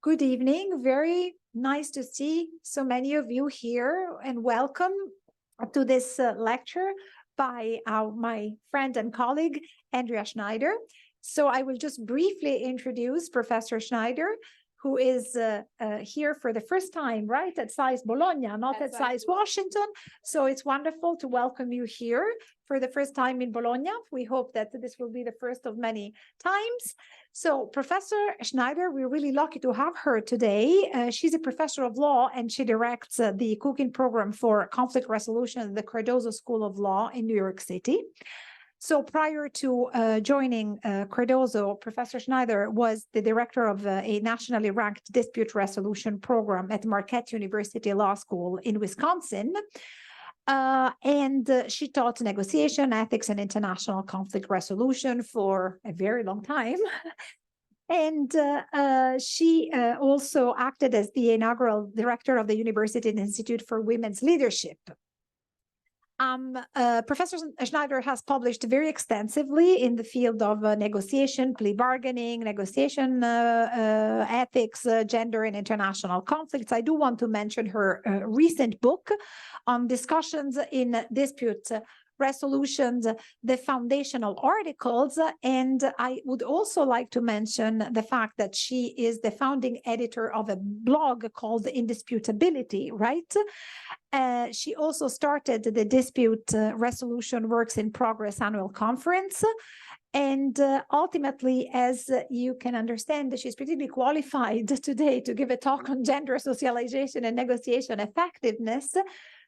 Good evening. Very nice to see so many of you here, and welcome to this lecture by my friend and colleague, Andrea Schneider. So I will just briefly introduce Professor Schneider, who is here for the first time, right, at SAIS Bologna, not at SAIS Washington. So it's wonderful to welcome you here for the first time in Bologna. We hope that this will be the first of many times. So Professor Schneider, we're really lucky to have her today. She's a professor of law, and she directs the Kukin program for conflict resolution at the Cardozo School of Law in New York City. So prior to joining Cardozo, Professor Schneider was the director of a nationally ranked dispute resolution program at Marquette University Law School in Wisconsin. And she taught negotiation, ethics, and international conflict resolution for a very long time. And she also acted as the inaugural director of the University Institute for Women's Leadership. Professor Schneider has published very extensively in the field of negotiation, plea bargaining, negotiation ethics, gender and international conflicts. I do want to mention her recent book on discussions in dispute resolutions, the foundational articles. And I would also like to mention the fact that she is the founding editor of a blog called Indisputability, right? She also started the Dispute Resolution Works in Progress annual conference. And ultimately, as you can understand, she's particularly qualified today to give a talk on gender socialization and negotiation effectiveness.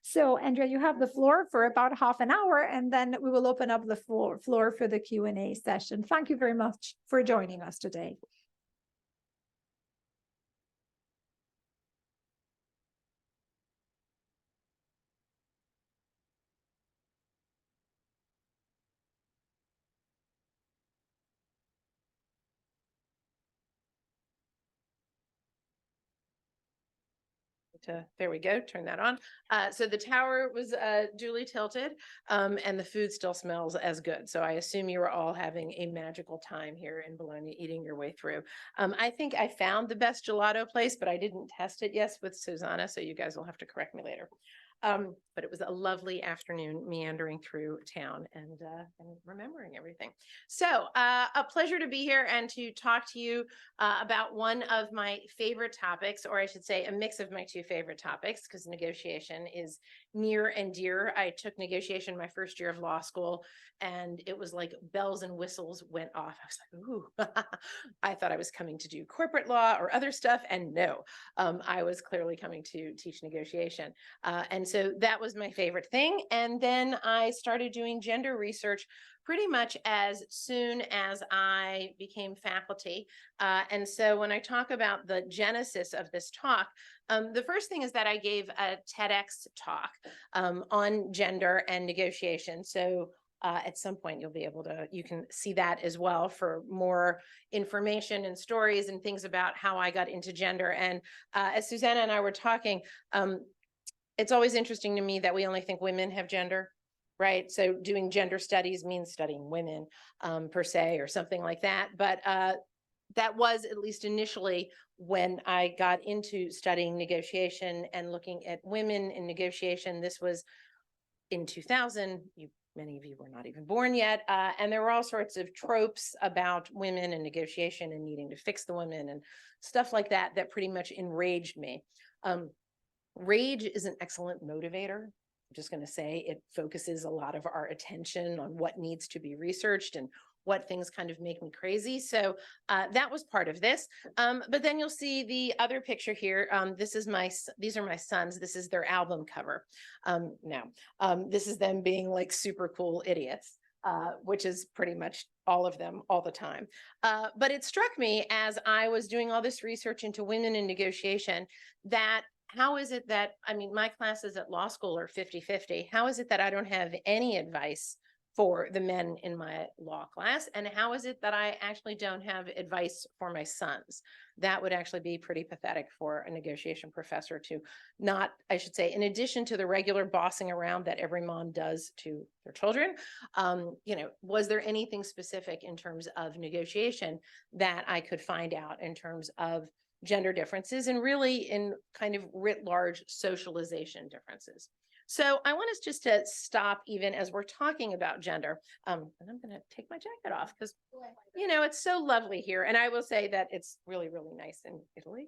So, Andrea, you have the floor for about half an hour, and then we will open up the floor for the Q&A session. Thank you very much for joining us today. There we go, turn that on. So the tower was duly tilted, and the food still smells as good. So I assume you are all having a magical time here in Bologna, eating your way through. I think I found the best gelato place, but I didn't test it yet with Susanna, so you guys will have to correct me later. But it was a lovely afternoon meandering through town and remembering everything. So a pleasure to be here and to talk to you about one of my favorite topics, or I should say a mix of my two favorite topics, because negotiation is near and dear. I took negotiation my first year of law school, and it was like bells and whistles went off. I was like, ooh, I thought I was coming to do corporate law or other stuff, and no, I was clearly coming to teach negotiation. And so that was my favorite thing. And then I started doing gender research pretty much as soon as I became faculty. And so when I talk about the genesis of this talk, the first thing is that I gave a TEDx talk on gender and negotiation. So at some point you'll be able to, you can see that as well for more information and stories and things about how I got into gender. And as Susanna and I were talking, it's always interesting to me that we only think women have gender, right? So doing gender studies means studying women per se, or something like that. But that was, at least initially, when I got into studying negotiation and looking at women in negotiation. This was in 2000. Many of you were not even born yet. And there were all sorts of tropes about women and negotiation and needing to fix the women and stuff like that, that pretty much enraged me. Rage is an excellent motivator. I'm just going to say it focuses a lot of our attention on what needs to be researched and what things kind of make me crazy. So that was part of this. But then you'll see the other picture here. These are my sons. This is their album cover. This is them being like super cool idiots, which is pretty much all of them all the time. But it struck me as I was doing all this research into women in negotiation that how is it that, I mean, my classes at law school are 50-50. How is it that I don't have any advice for the men in my law class? And how is it that I actually don't have advice for my sons? That would actually be pretty pathetic for a negotiation professor to not, I should say, in addition to the regular bossing around that every mom does to their children, was there anything specific in terms of negotiation that I could find out in terms of gender differences and really in kind of writ large socialization differences? So I want us just to stop even as we're talking about gender. And I'm going to take my jacket off because, it's so lovely here. And I will say that it's really, really nice in Italy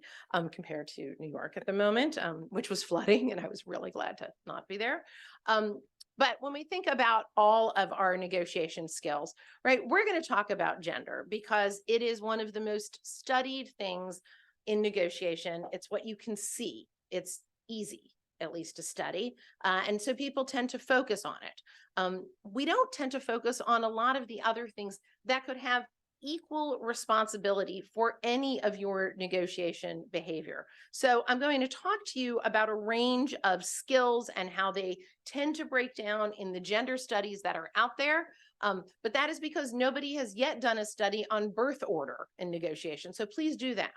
compared to New York at the moment, which was flooding. And I was really glad to not be there. But when we think about all of our negotiation skills, right, we're going to talk about gender because it is one of the most studied things in negotiation. It's what you can see. It's easy, at least to study. And so people tend to focus on it. We don't tend to focus on a lot of the other things that could have equal responsibility for any of your negotiation behavior. So I'm going to talk to you about a range of skills and how they tend to break down in the gender studies that are out there. But that is because nobody has yet done a study on birth order in negotiation. So please do that.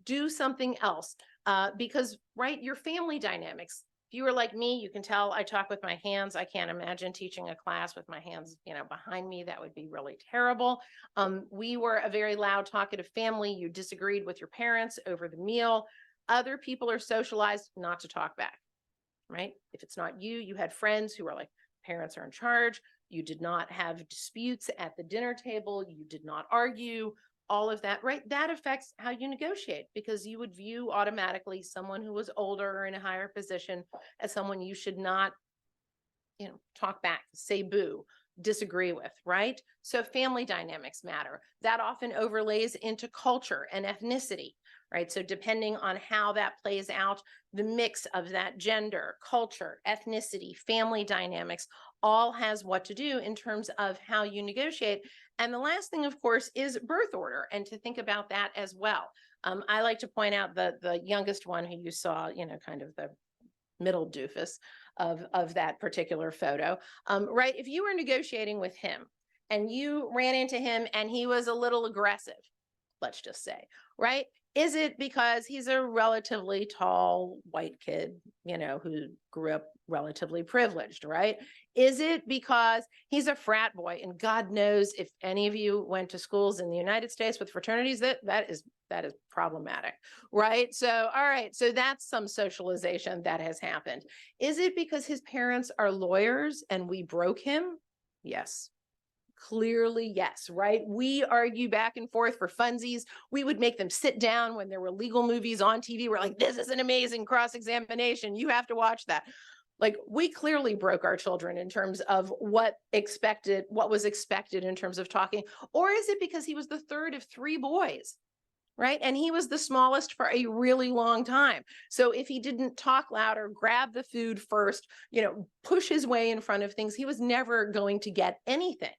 Do something else because, right, your family dynamics. If you are like me, you can tell I talk with my hands. I can't imagine teaching a class with my hands, behind me. That would be really terrible. We were a very loud, talkative family. You disagreed with your parents over the meal. Other people are socialized not to talk back, right? If it's not you, you had friends who were like, parents are in charge. You did not have disputes at the dinner table. You did not argue. All of that, right? That affects how you negotiate because you would view automatically someone who was older or in a higher position as someone you should not, talk back, say boo, disagree with, right? So family dynamics matter. That often overlays into culture and ethnicity, right? So depending on how that plays out, the mix of that gender, culture, ethnicity, family dynamics, all has what to do in terms of how you negotiate. And the last thing, of course, is birth order, and to think about that as well. I like to point out the youngest one who you saw, kind of the middle doofus of that particular photo, right? If you were negotiating with him and you ran into him and he was a little aggressive, let's just say, right? Is it because he's a relatively tall white kid, who grew up relatively privileged, right? Is it because he's a frat boy? And God knows if any of you went to schools in the United States with fraternities, that is problematic, right? So, all right, so that's some socialization that has happened. Is it because his parents are lawyers and we broke him? Yes. Clearly, yes, right? We argue back and forth for funsies. We would make them sit down when there were legal movies on TV. We're like, this is an amazing cross-examination. You have to watch that. Like, we clearly broke our children in terms of what was expected in terms of talking. Or is it because he was the third of three boys, right? And he was the smallest for a really long time. So if he didn't talk louder, grab the food first, push his way in front of things, he was never going to get anything.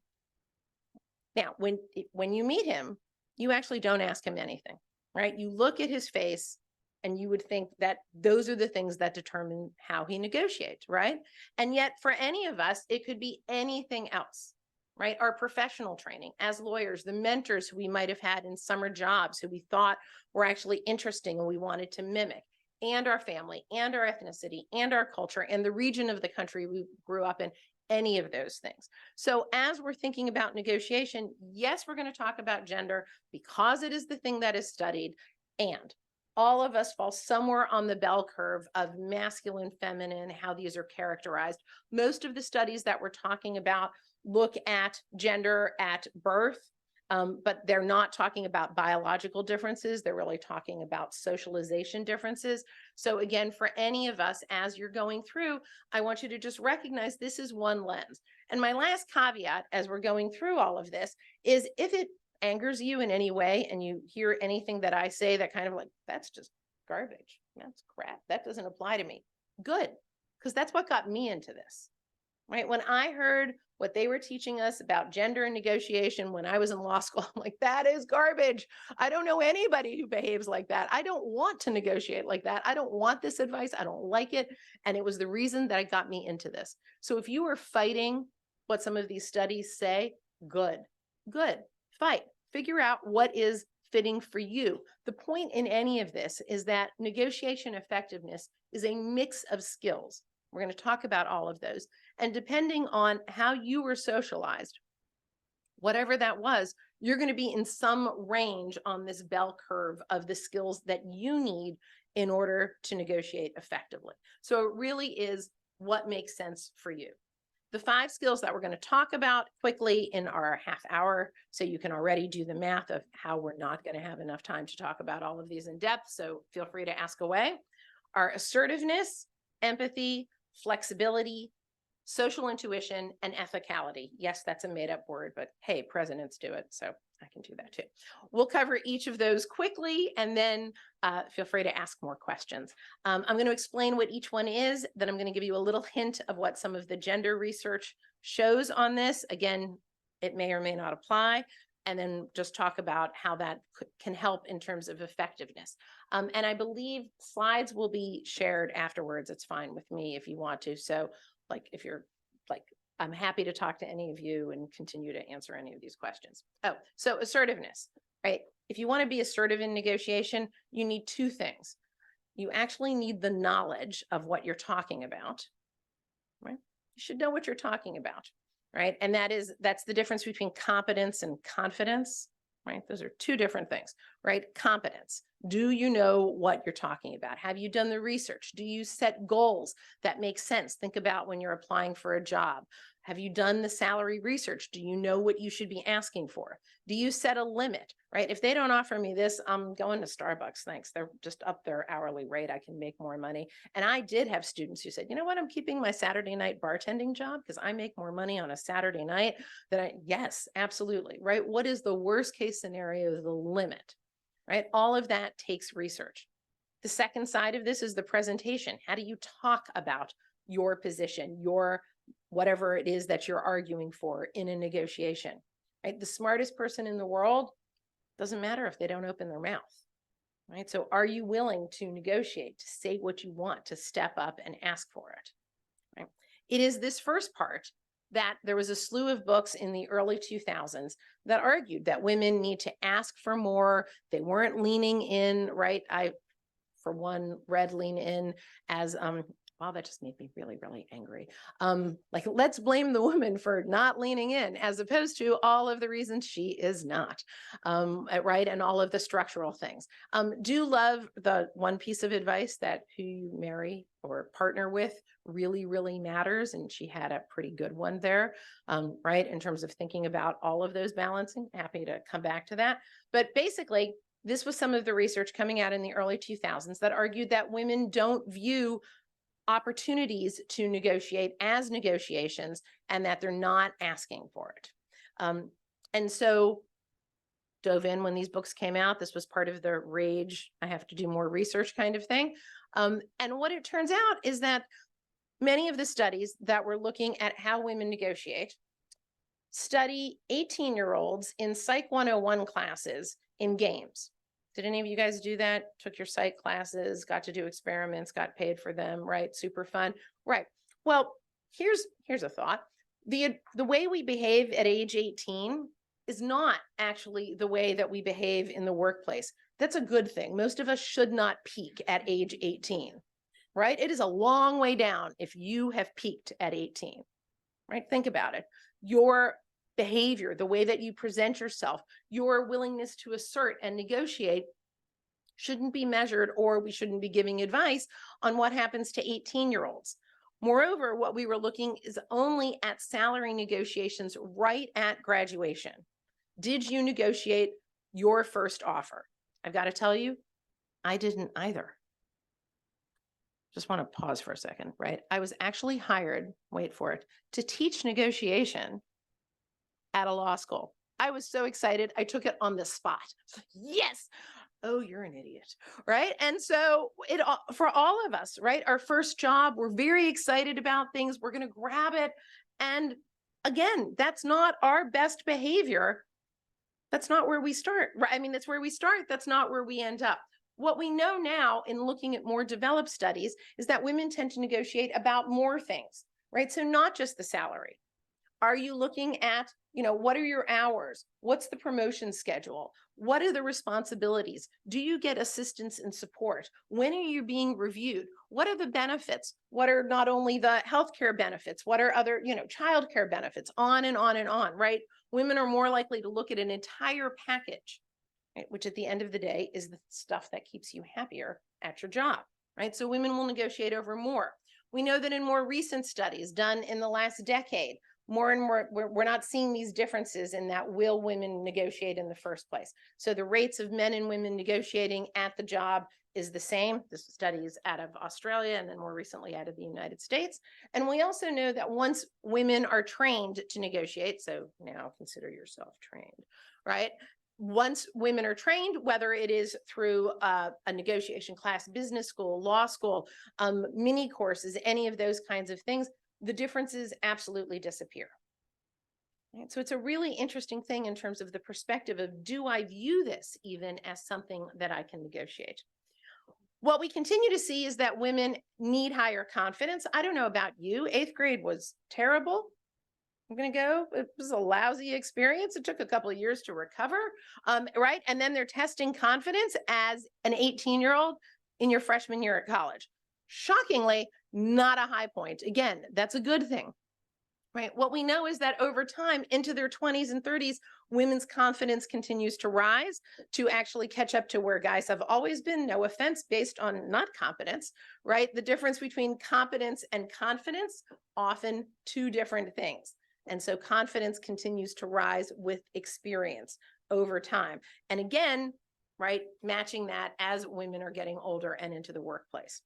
Now, when you meet him, you actually don't ask him anything, right? You look at his face and you would think that those are the things that determine how he negotiates, right? And yet for any of us, it could be anything else, right? Our professional training as lawyers, the mentors who we might have had in summer jobs who we thought were actually interesting and we wanted to mimic, and our family and our ethnicity and our culture and the region of the country we grew up in, any of those things. So as we're thinking about negotiation, yes, we're going to talk about gender because it is the thing that is studied, and all of us fall somewhere on the bell curve of masculine, feminine, how these are characterized. Most of the studies that we're talking about look at gender at birth, but they're not talking about biological differences. They're really talking about socialization differences. So again, for any of us, as you're going through, I want you to just recognize this is one lens. And my last caveat as we're going through all of this is if it angers you in any way and you hear anything that I say that kind of like, that's just garbage, that's crap, that doesn't apply to me, good, because that's what got me into this, right? When I heard what they were teaching us about gender and negotiation when I was in law school, I'm like, that is garbage. I don't know anybody who behaves like that. I don't want to negotiate like that. I don't want this advice. I don't like it. And it was the reason that got me into this. So if you are fighting what some of these studies say, good, good, fight, figure out what is fitting for you. The point in any of this is that negotiation effectiveness is a mix of skills. We're going to talk about all of those. And depending on how you were socialized, whatever that was, you're going to be in some range on this bell curve of the skills that you need in order to negotiate effectively. So it really is what makes sense for you. The 5 skills that we're going to talk about quickly in our half hour, so you can already do the math of how we're not going to have enough time to talk about all of these in depth, so feel free to ask away, are assertiveness, empathy, flexibility, social intuition, and ethicality. Yes, that's a made-up word, but hey, presidents do it, so I can do that too. We'll cover each of those quickly, and then feel free to ask more questions. I'm going to explain what each one is, then I'm going to give you a little hint of what some of the gender research shows on this. Again, it may or may not apply, and then just talk about how that can help in terms of effectiveness. And I believe slides will be shared afterwards. It's fine with me if you want to. So like if you're like, I'm happy to talk to any of you and continue to answer any of these questions. Oh, so assertiveness, right? If you want to be assertive in negotiation, you need 2 things. You actually need the knowledge of what you're talking about, right? You should know what you're talking about, right? And that's the difference between competence and confidence, right? Those are 2 different things, right? Competence. Do you know what you're talking about? Have you done the research? Do you set goals that make sense? Think about when you're applying for a job. Have you done the salary research? Do you know what you should be asking for? Do you set a limit, right? If they don't offer me this, I'm going to Starbucks, thanks. They're just up their hourly rate. I can make more money. And I did have students who said, you know what, I'm keeping my Saturday night bartending job because I make more money on a Saturday night than yes, absolutely, right? What is the worst case scenario, the limit, right? All of that takes research. The second side of this is the presentation. How do you talk about your position, your whatever it is that you're arguing for in a negotiation, right? The smartest person in the world, doesn't matter if they don't open their mouth, right? So are you willing to negotiate, to say what you want, to step up and ask for it, right? It is this first part that there was a slew of books in the early 2000s that argued that women need to ask for more. They weren't leaning in, right? I, for one, read lean in as, wow, that just made me really, really angry. Like, let's blame the woman for not leaning in, as opposed to all of the reasons she is not, right? And all of the structural things. Do love the one piece of advice that who you marry or partner with really, really matters. And she had a pretty good one there, right? In terms of thinking about all of those balancing. Happy to come back to that. But basically, this was some of the research coming out in the early 2000s that argued that women don't view opportunities to negotiate as negotiations and that they're not asking for it. And so dove in when these books came out. This was part of the rage, I have to do more research kind of thing. And what it turns out is that many of the studies that were looking at how women negotiate study 18-year-olds in Psych 101 classes in games. Did any of you guys do that? Took your psych classes, got to do experiments, got paid for them, right? Super fun, right? Well, here's a thought. The way we behave at age 18 is not actually the way that we behave in the workplace. That's a good thing. Most of us should not peak at age 18, right? It is a long way down if you have peaked at 18, right? Think about it. Your behavior, the way that you present yourself, your willingness to assert and negotiate shouldn't be measured, or we shouldn't be giving advice on what happens to 18-year-olds. Moreover, what we were looking is only at salary negotiations right at graduation. Did you negotiate your first offer? I've got to tell you, I didn't either. Just want to pause for a second, right? I was actually hired, wait for it, to teach negotiation at a law school. I was so excited. I took it on the spot. Yes. Oh, you're an idiot, right? And so for all of us, right? Our first job, we're very excited about things. We're going to grab it. And again, that's not our best behavior. That's not where we start, right? I mean, that's where we start. That's not where we end up. What we know now in looking at more developed studies is that women tend to negotiate about more things, right? So not just the salary. Are you looking at, what are your hours? What's the promotion schedule? What are the responsibilities? Do you get assistance and support? When are you being reviewed? What are the benefits? What are not only the healthcare benefits? What are other, childcare benefits? On and on and on, right? Women are more likely to look at an entire package, right? Which at the end of the day is the stuff that keeps you happier at your job, right? So women will negotiate over more. We know that in more recent studies done in the last decade, more and more, we're not seeing these differences in that will women negotiate in the first place. So the rates of men and women negotiating at the job is the same. This study is out of Australia and then more recently out of the United States. And we also know that once women are trained to negotiate, so now consider yourself trained, right? Once women are trained, whether it is through a negotiation class, business school, law school, mini courses, any of those kinds of things, the differences absolutely disappear. Right? So it's a really interesting thing in terms of the perspective of, do I view this even as something that I can negotiate? What we continue to see is that women need higher confidence. I don't know about you. 8th grade was terrible. I'm going to go. It was a lousy experience. It took a couple of years to recover, right? And then they're testing confidence as an 18-year-old in your freshman year at college. Shockingly, not a high point. Again, that's a good thing, right? What we know is that over time, into their 20s and 30s, women's confidence continues to rise to actually catch up to where guys have always been, no offense, based on not competence, right? The difference between competence and confidence, often two different things. And so confidence continues to rise with experience over time. And again, right, matching that as women are getting older and into the workplace.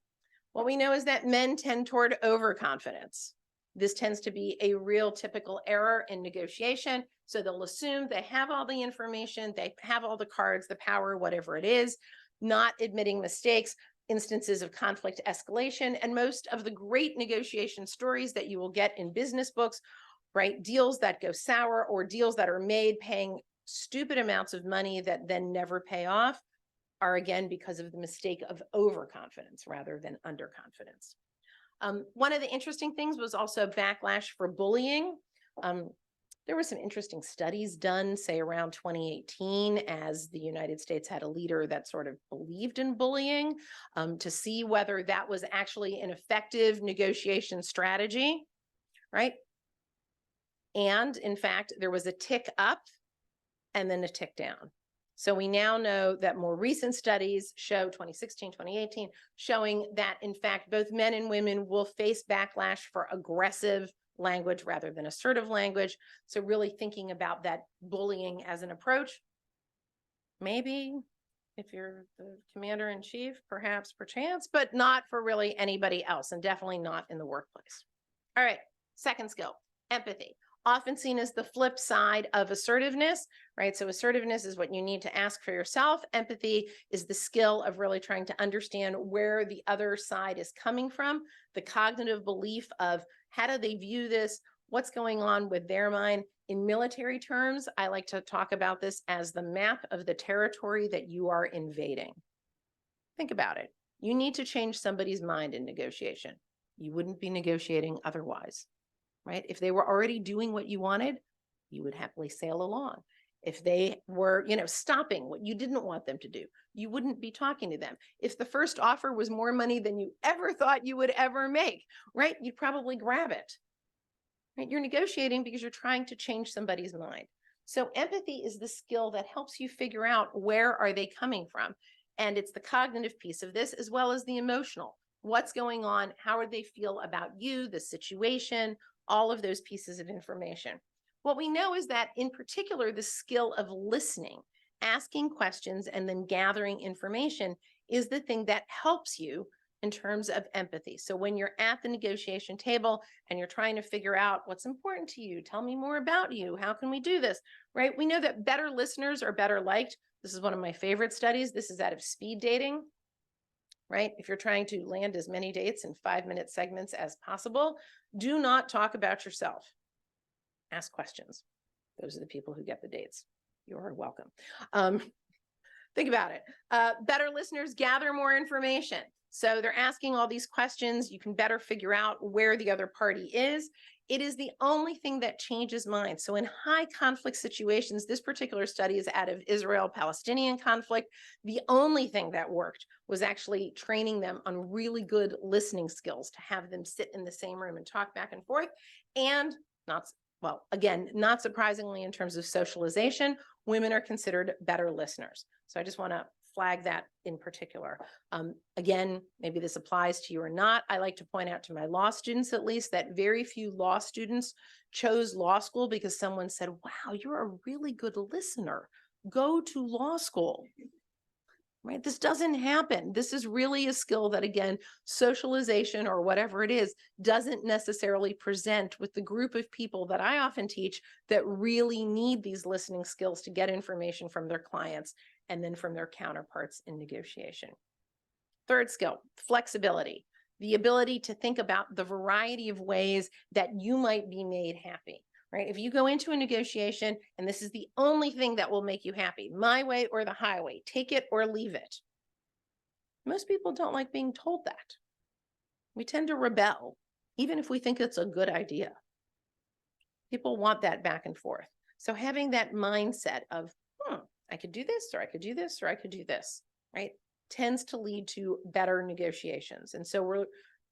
What we know is that men tend toward overconfidence. This tends to be a real typical error in negotiation. So they'll assume they have all the information, they have all the cards, the power, whatever it is, not admitting mistakes, instances of conflict escalation, and most of the great negotiation stories that you will get in business books, right? Deals that go sour or deals that are made paying stupid amounts of money that then never pay off are again because of the mistake of overconfidence rather than underconfidence. One of the interesting things was also backlash for bullying. There were some interesting studies done, say around 2018, as the United States had a leader that sort of believed in bullying, to see whether that was actually an effective negotiation strategy, right? And in fact, there was a tick up and then a tick down. So we now know that more recent studies show 2016, 2018, showing that in fact, both men and women will face backlash for aggressive language rather than assertive language. So really thinking about that bullying as an approach, maybe if you're the commander in chief, perhaps perchance, but not for really anybody else, and definitely not in the workplace. All right, second skill, empathy. Often seen as the flip side of assertiveness, right? So assertiveness is what you need to ask for yourself. Empathy is the skill of really trying to understand where the other side is coming from, the cognitive belief of how do they view this, what's going on with their mind. In military terms, I like to talk about this as the map of the territory that you are invading. Think about it. You need to change somebody's mind in negotiation. You wouldn't be negotiating otherwise. Right? If they were already doing what you wanted, you would happily sail along. If they were, stopping what you didn't want them to do, you wouldn't be talking to them. If the first offer was more money than you ever thought you would ever make, right? You'd probably grab it. Right? You're negotiating because you're trying to change somebody's mind. So empathy is the skill that helps you figure out where are they coming from. And it's the cognitive piece of this as well as the emotional. What's going on? How do they feel about you, the situation, all of those pieces of information. What we know is that in particular, the skill of listening, asking questions, and then gathering information is the thing that helps you in terms of empathy. So when you're at the negotiation table and you're trying to figure out what's important to you, tell me more about you, how can we do this, right? We know that better listeners are better liked. This is one of my favorite studies. This is out of speed dating. Right? If you're trying to land as many dates in 5-minute segments as possible, do not talk about yourself. Ask questions. Those are the people who get the dates. You're welcome. Think about it. Better listeners gather more information. So they're asking all these questions. You can better figure out where the other party is. It is the only thing that changes minds. So in high conflict situations, this particular study is out of Israel-Palestinian conflict. The only thing that worked was actually training them on really good listening skills, to have them sit in the same room and talk back and forth. And well, again, not surprisingly, in terms of socialization, women are considered better listeners. So I just want to flag that in particular. Again, maybe this applies to you or not. I like to point out to my law students, at least, that very few law students chose law school because someone said, wow, you're a really good listener. Go to law school. Right? This doesn't happen. This is really a skill that, again, socialization or whatever it is, doesn't necessarily present with the group of people that I often teach that really need these listening skills to get information from their clients and then from their counterparts in negotiation. Third skill, flexibility, the ability to think about the variety of ways that you might be made happy. Right? If you go into a negotiation and this is the only thing that will make you happy, my way or the highway, take it or leave it. Most people don't like being told that. We tend to rebel, even if we think it's a good idea. People want that back and forth. So having that mindset of, I could do this, or I could do this, or I could do this, right, tends to lead to better negotiations. And so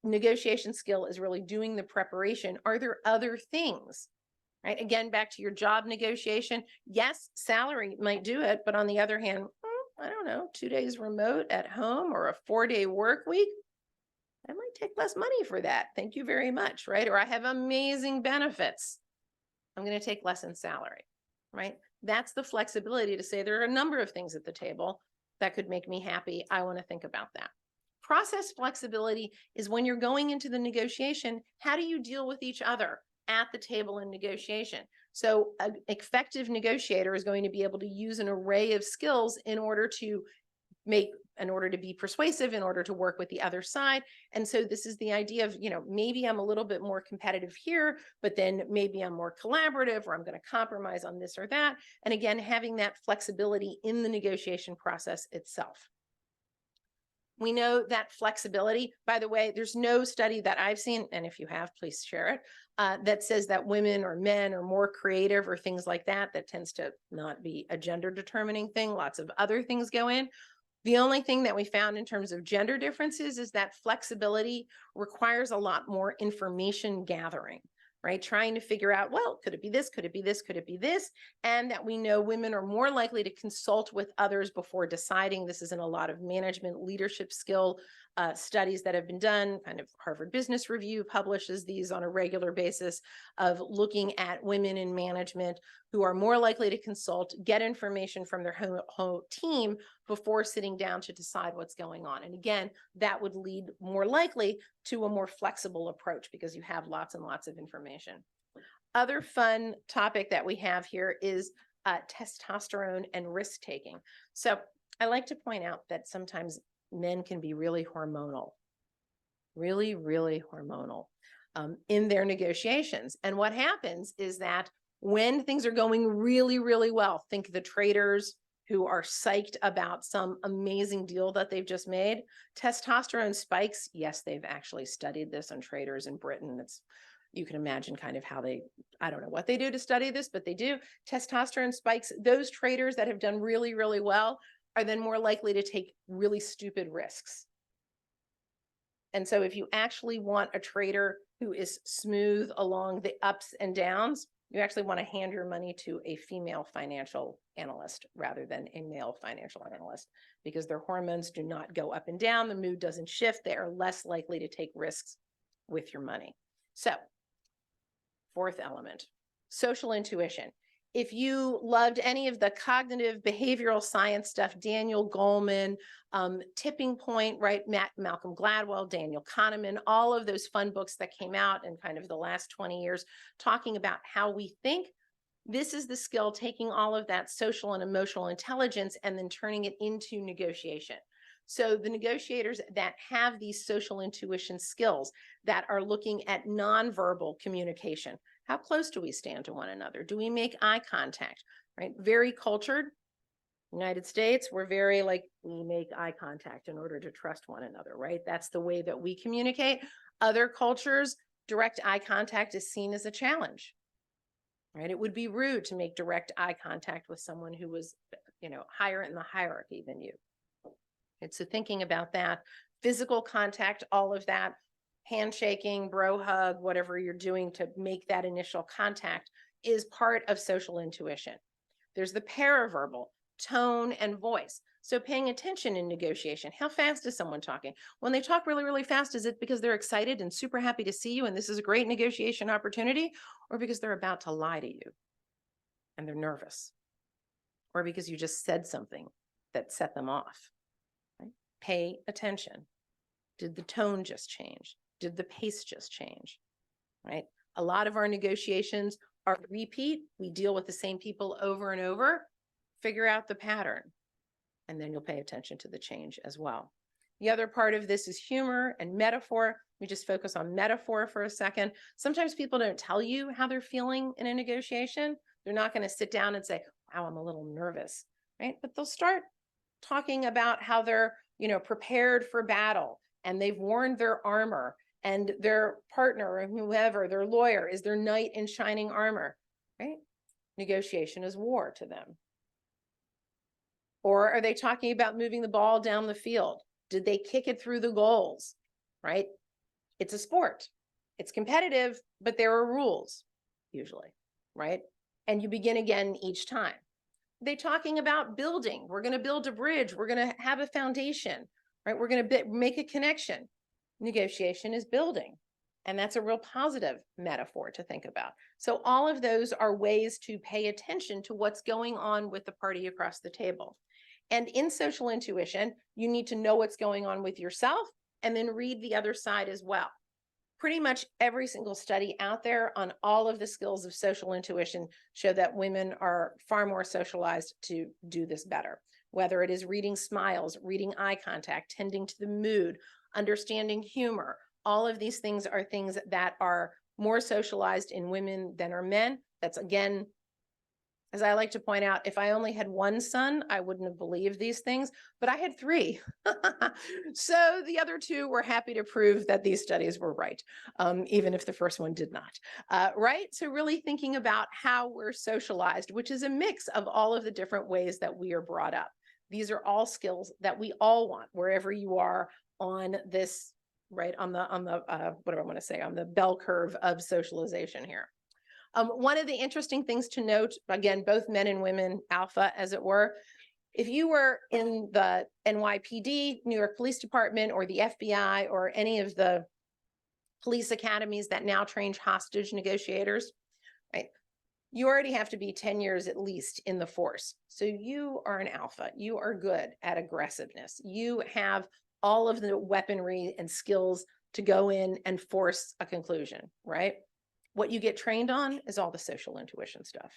negotiation skill is really doing the preparation. Are there other things? Right? Again, back to your job negotiation. Yes, salary might do it, but on the other hand, I don't know, 2 days remote at home or a 4-day work week, I might take less money for that. Thank you very much, right? Or I have amazing benefits. I'm going to take less in salary, right? That's the flexibility to say there are a number of things at the table that could make me happy. I want to think about that. Process flexibility is when you're going into the negotiation, how do you deal with each other at the table in negotiation? So an effective negotiator is going to be able to use an array of skills in order to be persuasive, in order to work with the other side. And so this is the idea of, maybe I'm a little bit more competitive here, but then maybe I'm more collaborative, or I'm going to compromise on this or that. And again, having that flexibility in the negotiation process itself. We know that flexibility, by the way, there's no study that I've seen, and if you have, please share it, that says that women or men are more creative or things like that. That tends to not be a gender determining thing. Lots of other things go in. The only thing that we found in terms of gender differences is that flexibility requires a lot more information gathering, right? Trying to figure out, well, could it be this? Could it be this? Could it be this? And that we know women are more likely to consult with others before deciding. This is in a lot of management leadership skill studies that have been done. Kind of Harvard Business Review publishes these on a regular basis, of looking at women in management who are more likely to consult, get information from their whole team before sitting down to decide what's going on. And again, that would lead more likely to a more flexible approach because you have lots and lots of information. Other fun topic that we have here is testosterone and risk taking. So I like to point out that sometimes men can be really hormonal, really, really hormonal in their negotiations. And what happens is that when things are going really, really well, think the traders who are psyched about some amazing deal that they've just made, testosterone spikes. Yes, they've actually studied this on traders in Britain. You can imagine kind of how I don't know what they do to study this, but they do. Testosterone spikes. Those traders that have done really, really well are then more likely to take really stupid risks. And so if you actually want a trader who is smooth along the ups and downs, you actually want to hand your money to a female financial analyst rather than a male financial analyst, because their hormones do not go up and down. The mood doesn't shift. They are less likely to take risks with your money. So, fourth element, social intuition. If you loved any of the cognitive behavioral science stuff, Daniel Goleman, Tipping Point, right? Malcolm Gladwell, Daniel Kahneman, all of those fun books that came out in kind of the last 20 years, talking about how we think. This is the skill, taking all of that social and emotional intelligence and then turning it into negotiation. So the negotiators that have these social intuition skills, that are looking at nonverbal communication. How close do we stand to one another? Do we make eye contact, right? Very cultured. United States, we're very we make eye contact in order to trust one another, right? That's the way that we communicate. Other cultures, direct eye contact is seen as a challenge, right? It would be rude to make direct eye contact with someone who was, higher in the hierarchy than you. And so thinking about that, physical contact, all of that, handshaking, bro hug, whatever you're doing to make that initial contact is part of social intuition. There's the paraverbal, tone and voice. So paying attention in negotiation. How fast is someone talking? When they talk really, really fast, is it because they're excited and super happy to see you and this is a great negotiation opportunity, or because they're about to lie to you and they're nervous, or because you just said something that set them off? Right? Pay attention. Did the tone just change? Did the pace just change? Right? A lot of our negotiations are repeat. We deal with the same people over and over. Figure out the pattern, and then you'll pay attention to the change as well. The other part of this is humor and metaphor. We just focus on metaphor for a second. Sometimes people don't tell you how they're feeling in a negotiation. They're not going to sit down and say, wow, I'm a little nervous, right? But they'll start talking about how they're, prepared for battle and they've worn their armor and their partner or whoever, their lawyer, is their knight in shining armor, right? Negotiation is war to them. Or are they talking about moving the ball down the field? Did they kick it through the goals, right? It's a sport. It's competitive, but there are rules usually, right? And you begin again each time. Are they talking about building? We're going to build a bridge. We're going to have a foundation, right? We're going to make a connection. Negotiation is building. And that's a real positive metaphor to think about. So all of those are ways to pay attention to what's going on with the party across the table. And in social intuition, you need to know what's going on with yourself and then read the other side as well. Pretty much every single study out there on all of the skills of social intuition show that women are far more socialized to do this better, whether it is reading smiles, reading eye contact, tending to the mood, understanding humor. All of these things are things that are more socialized in women than are men. That's, again, as I like to point out, if I only had one son, I wouldn't have believed these things, but I had 3. So the other 2 were happy to prove that these studies were right, even if the first one did not, right? So really thinking about how we're socialized, which is a mix of all of the different ways that we are brought up. These are all skills that we all want, wherever you are on this, right, on the what do I want to say, on the bell curve of socialization here. One of the interesting things to note, again, both men and women, alpha, as it were, if you were in the NYPD, New York Police Department, or the FBI, or any of the police academies that now train hostage negotiators, right? You already have to be 10 years at least in the force. So you are an alpha. You are good at aggressiveness. You have all of the weaponry and skills to go in and force a conclusion, right? What you get trained on is all the social intuition stuff.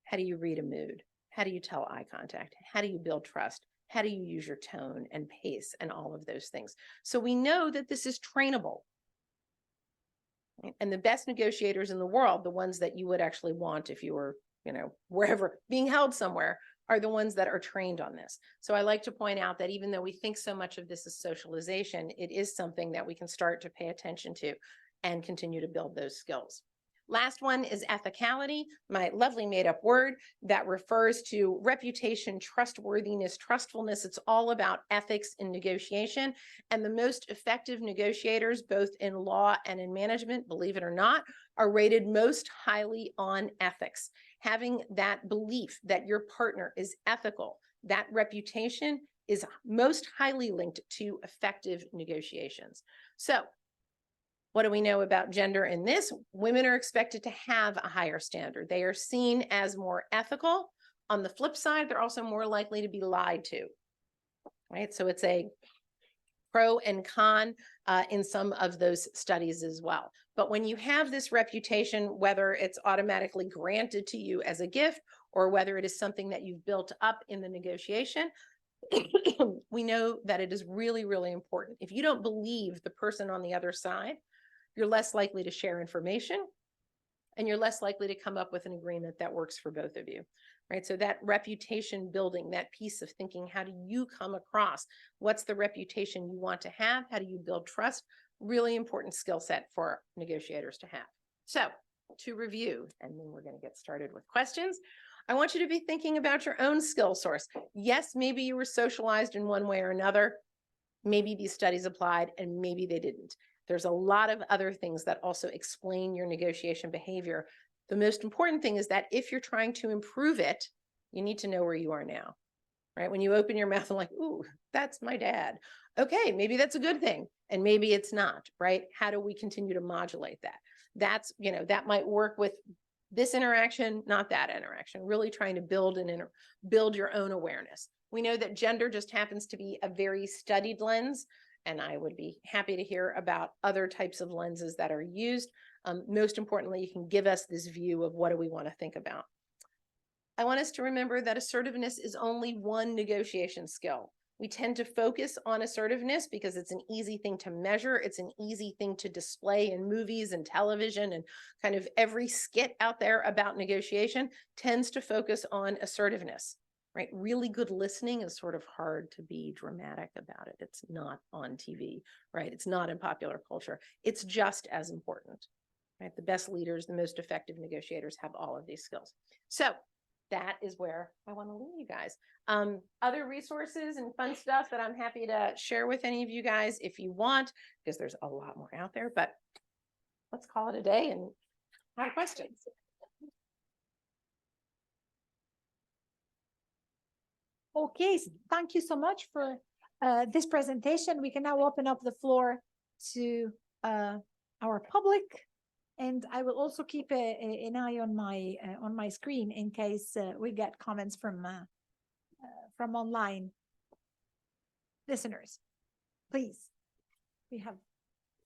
How do you read a mood? How do you tell eye contact? How do you build trust? How do you use your tone and pace and all of those things? So we know that this is trainable. And the best negotiators in the world, the ones that you would actually want if you were, wherever, being held somewhere, are the ones that are trained on this. So I like to point out that even though we think so much of this as socialization, it is something that we can start to pay attention to and continue to build those skills. Last one is ethicality, my lovely made-up word that refers to reputation, trustworthiness, trustfulness. It's all about ethics in negotiation. And the most effective negotiators, both in law and in management, believe it or not, are rated most highly on ethics. Having that belief that your partner is ethical, that reputation is most highly linked to effective negotiations. So, what do we know about gender in this? Women are expected to have a higher standard. They are seen as more ethical. On the flip side, they're also more likely to be lied to, right? So it's a pro and con in some of those studies as well. But when you have this reputation, whether it's automatically granted to you as a gift or whether it is something that you've built up in the negotiation, we know that it is really, really important. If you don't believe the person on the other side, you're less likely to share information and you're less likely to come up with an agreement that works for both of you, right? So that reputation building, that piece of thinking, how do you come across? What's the reputation you want to have? How do you build trust? really important skill set for negotiators to have. So to review, and then we're going to get started with questions. I want you to be thinking about your own skill source. Yes, maybe you were socialized in one way or another. Maybe these studies applied and maybe they didn't. There's a lot of other things that also explain your negotiation behavior. The most important thing is that if you're trying to improve it, you need to know where you are now, right? When you open your mouth and like, ooh, that's my dad. Okay, maybe that's a good thing. And maybe it's not, right? How do we continue to modulate that? That's, that might work with this interaction, not that interaction, really trying to build your own awareness. We know that gender just happens to be a very studied lens, and I would be happy to hear about other types of lenses that are used. Most importantly, you can give us this view of what do we want to think about. I want us to remember that assertiveness is only one negotiation skill. We tend to focus on assertiveness because it's an easy thing to measure. It's an easy thing to display in movies and television, and kind of every skit out there about negotiation tends to focus on assertiveness, right? Really good listening is sort of hard to be dramatic about it. It's not on TV, right? It's not in popular culture. It's just as important, right? The best leaders, the most effective negotiators have all of these skills. So that is where I want to leave you guys. Other resources and fun stuff that I'm happy to share with any of you guys if you want, because there's a lot more out there, but let's call it a day and have questions. Okay, so thank you so much for this presentation. We can now open up the floor to our public. And I will also keep an eye on my screen in case we get comments from online listeners. Please, we have.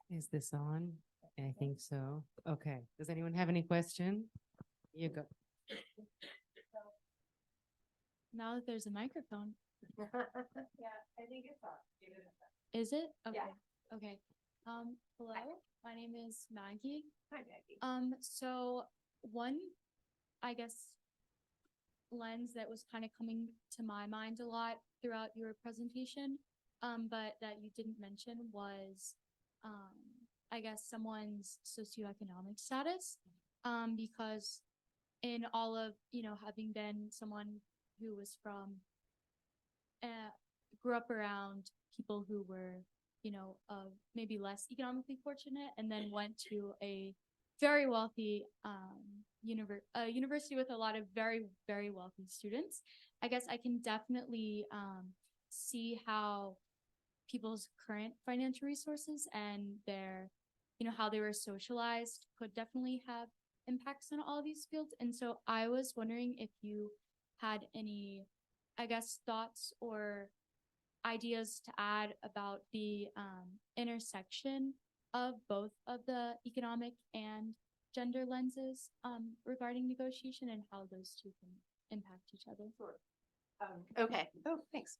Is this on? I think so. Okay. Does anyone have any question? You go. Now that there's a microphone. Yeah, I think it's on. Is it? Okay. Yeah. Okay. Hello, my name is Maggie. Hi, Maggie. So one, I guess, lens that was kind of coming to my mind a lot throughout your presentation, but that you didn't mention was, I guess, someone's socioeconomic status, because in all of, having been someone who was from, grew up around people who were, maybe less economically fortunate, and then went to a very wealthy university with a lot of very, very wealthy students. I guess I can definitely see how people's current financial resources and their, how they were socialized could definitely have impacts on all of these fields. And so I was wondering if you had any, I guess, thoughts or ideas to add about the intersection of both of the economic and gender lenses regarding negotiation and how those two can impact each other. Sure. Okay. Oh, thanks.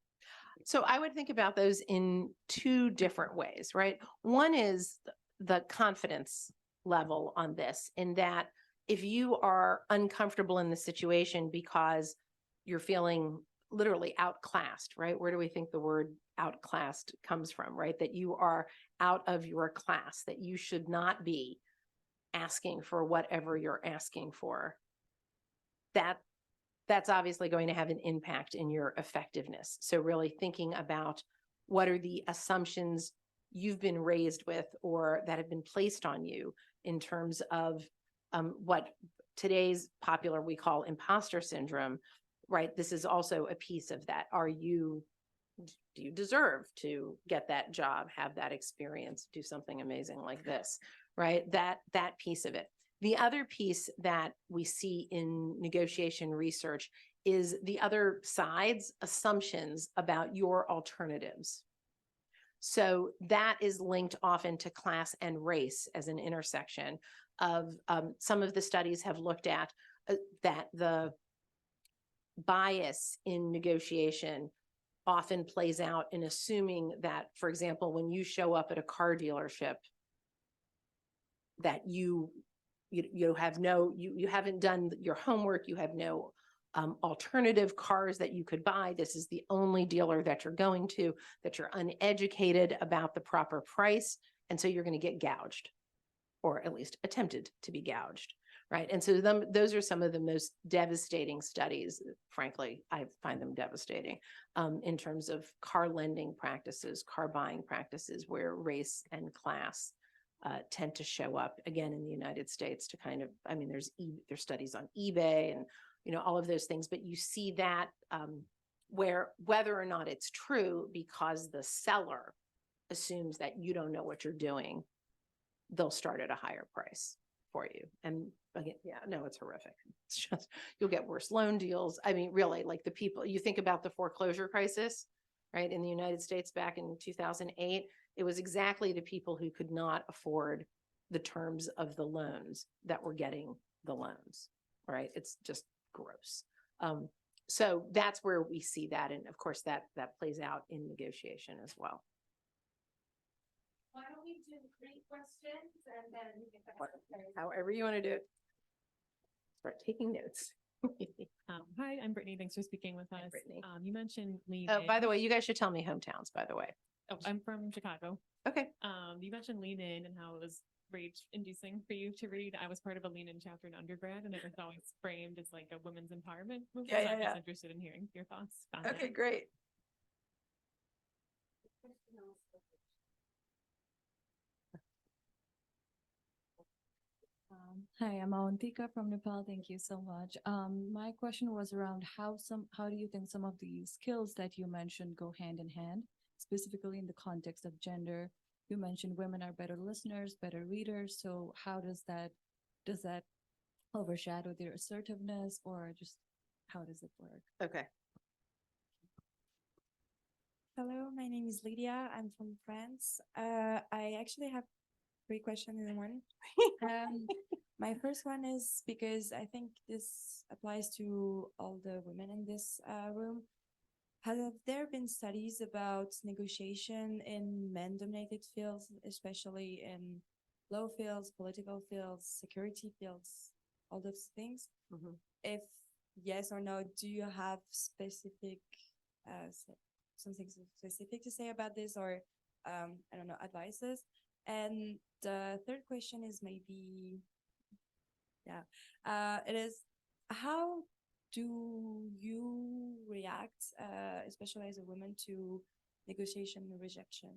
So I would think about those in two different ways, right? One is the confidence level on this, in that if you are uncomfortable in the situation because you're feeling literally outclassed, right? Where do we think the word outclassed comes from, right? That you are out of your class, that you should not be asking for whatever you're asking for. That's obviously going to have an impact in your effectiveness. So really thinking about what are the assumptions you've been raised with or that have been placed on you in terms of what today's popular we call imposter syndrome, right? This is also a piece of that. Do you deserve to get that job, have that experience, do something amazing like this, right? That piece of it. The other piece that we see in negotiation research is the other side's assumptions about your alternatives. So that is linked often to class and race as an intersection of some of the studies have looked at that the bias in negotiation often plays out in assuming that, for example, when you show up at a car dealership, that you haven't done your homework, you have no alternative cars that you could buy. This is the only dealer that you're going to, that you're uneducated about the proper price And so you're going to get gouged, or at least attempted to be gouged, right? And so those are some of the most devastating studies. Frankly, I find them devastating in terms of car lending practices, car buying practices, where race and class tend to show up again in the United States to kind of, I mean, there's studies on eBay and, you know, all of those things, but you see that where whether or not it's true, because the seller assumes that you don't know what you're doing, they'll start at a higher price for you. And again, yeah, no, it's horrific. It's just, you'll get worse loan deals. I mean, really, like the people, you think about the foreclosure crisis, right? In the United States back in 2008, it was exactly the people who could not afford the terms of the loans that were getting the loans, right? It's just gross. So that's where we see that. And of course, that plays out in negotiation as well. Why don't we do 3 questions and then we get back to However you want to do it. Start taking notes. Hi, I'm Brittany. Thanks for speaking with us. Brittany. You mentioned lean Oh, in. by the way, you guys should tell me hometowns, by the way. Oh, I'm from Chicago. Okay. You mentioned lean in and how it was rage inducing for you to read. I was part of a lean in chapter in undergrad, and it was always framed as like a women's empowerment movement. Yeah, So I'm yeah, just yeah. interested in hearing your thoughts. on Okay, that. great. Hi, I'm Awantika from Nepal. Thank you so much. My question was around how do you think some of these skills that you mentioned go hand in hand, specifically in the context of gender? You mentioned women are better listeners, better readers. So how does that overshadow their assertiveness, or just how does it work? Okay. Hello, my name is Lydia. I'm from France. I actually have 3 questions in one. My first one is because I think this applies to all the women in this room. Have there been studies about negotiation in men-dominated fields, especially in law fields, political fields, security fields, all those things? Mhm. If yes or no, do you have specific something specific to say about this, or I don't know, advices? And the third question is maybe, it is, how do you react, especially as a woman, to negotiation and rejection?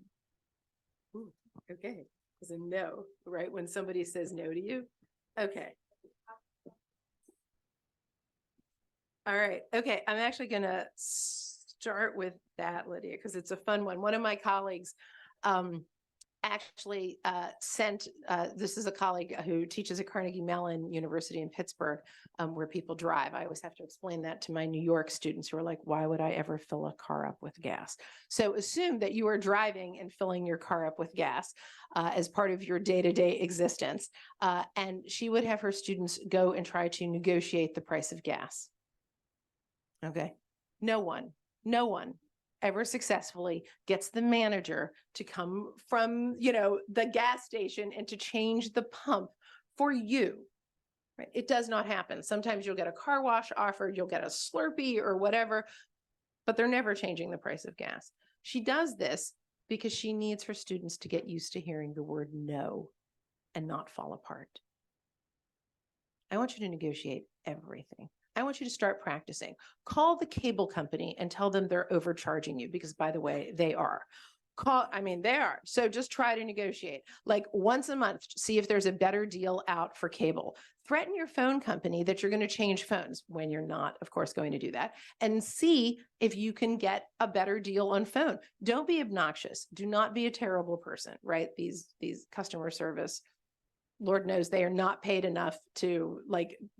Ooh, okay. It's a no, right? When somebody says no to you. Okay. All right. Okay. I'm actually going to start with that, Lydia, because it's a fun one. One of my colleagues actually sent, this is a colleague who teaches at Carnegie Mellon University in Pittsburgh, where people drive. I always have to explain that to my New York students who are like, why would I ever fill a car up with gas? So assume that you are driving and filling your car up with gas as part of your day-to-day existence. And she would have her students go and try to negotiate the price of gas. Okay. No one ever successfully gets the manager to come from, the gas station and to change the pump for you. Right? It does not happen. Sometimes you'll get a car wash offered, you'll get a Slurpee or whatever, but they're never changing the price of gas. She does this because she needs her students to get used to hearing the word no and not fall apart. I want you to negotiate everything. I want you to start practicing. Call the cable company and tell them they're overcharging you, because by the way, they are. They are. So just try to negotiate. Like once a month, see if there's a better deal out for cable. Threaten your phone company that you're going to change phones when you're not, of course, going to do that, and see if you can get a better deal on phone. Don't be obnoxious. Do not be a terrible person, right? These customer service, Lord knows they are not paid enough to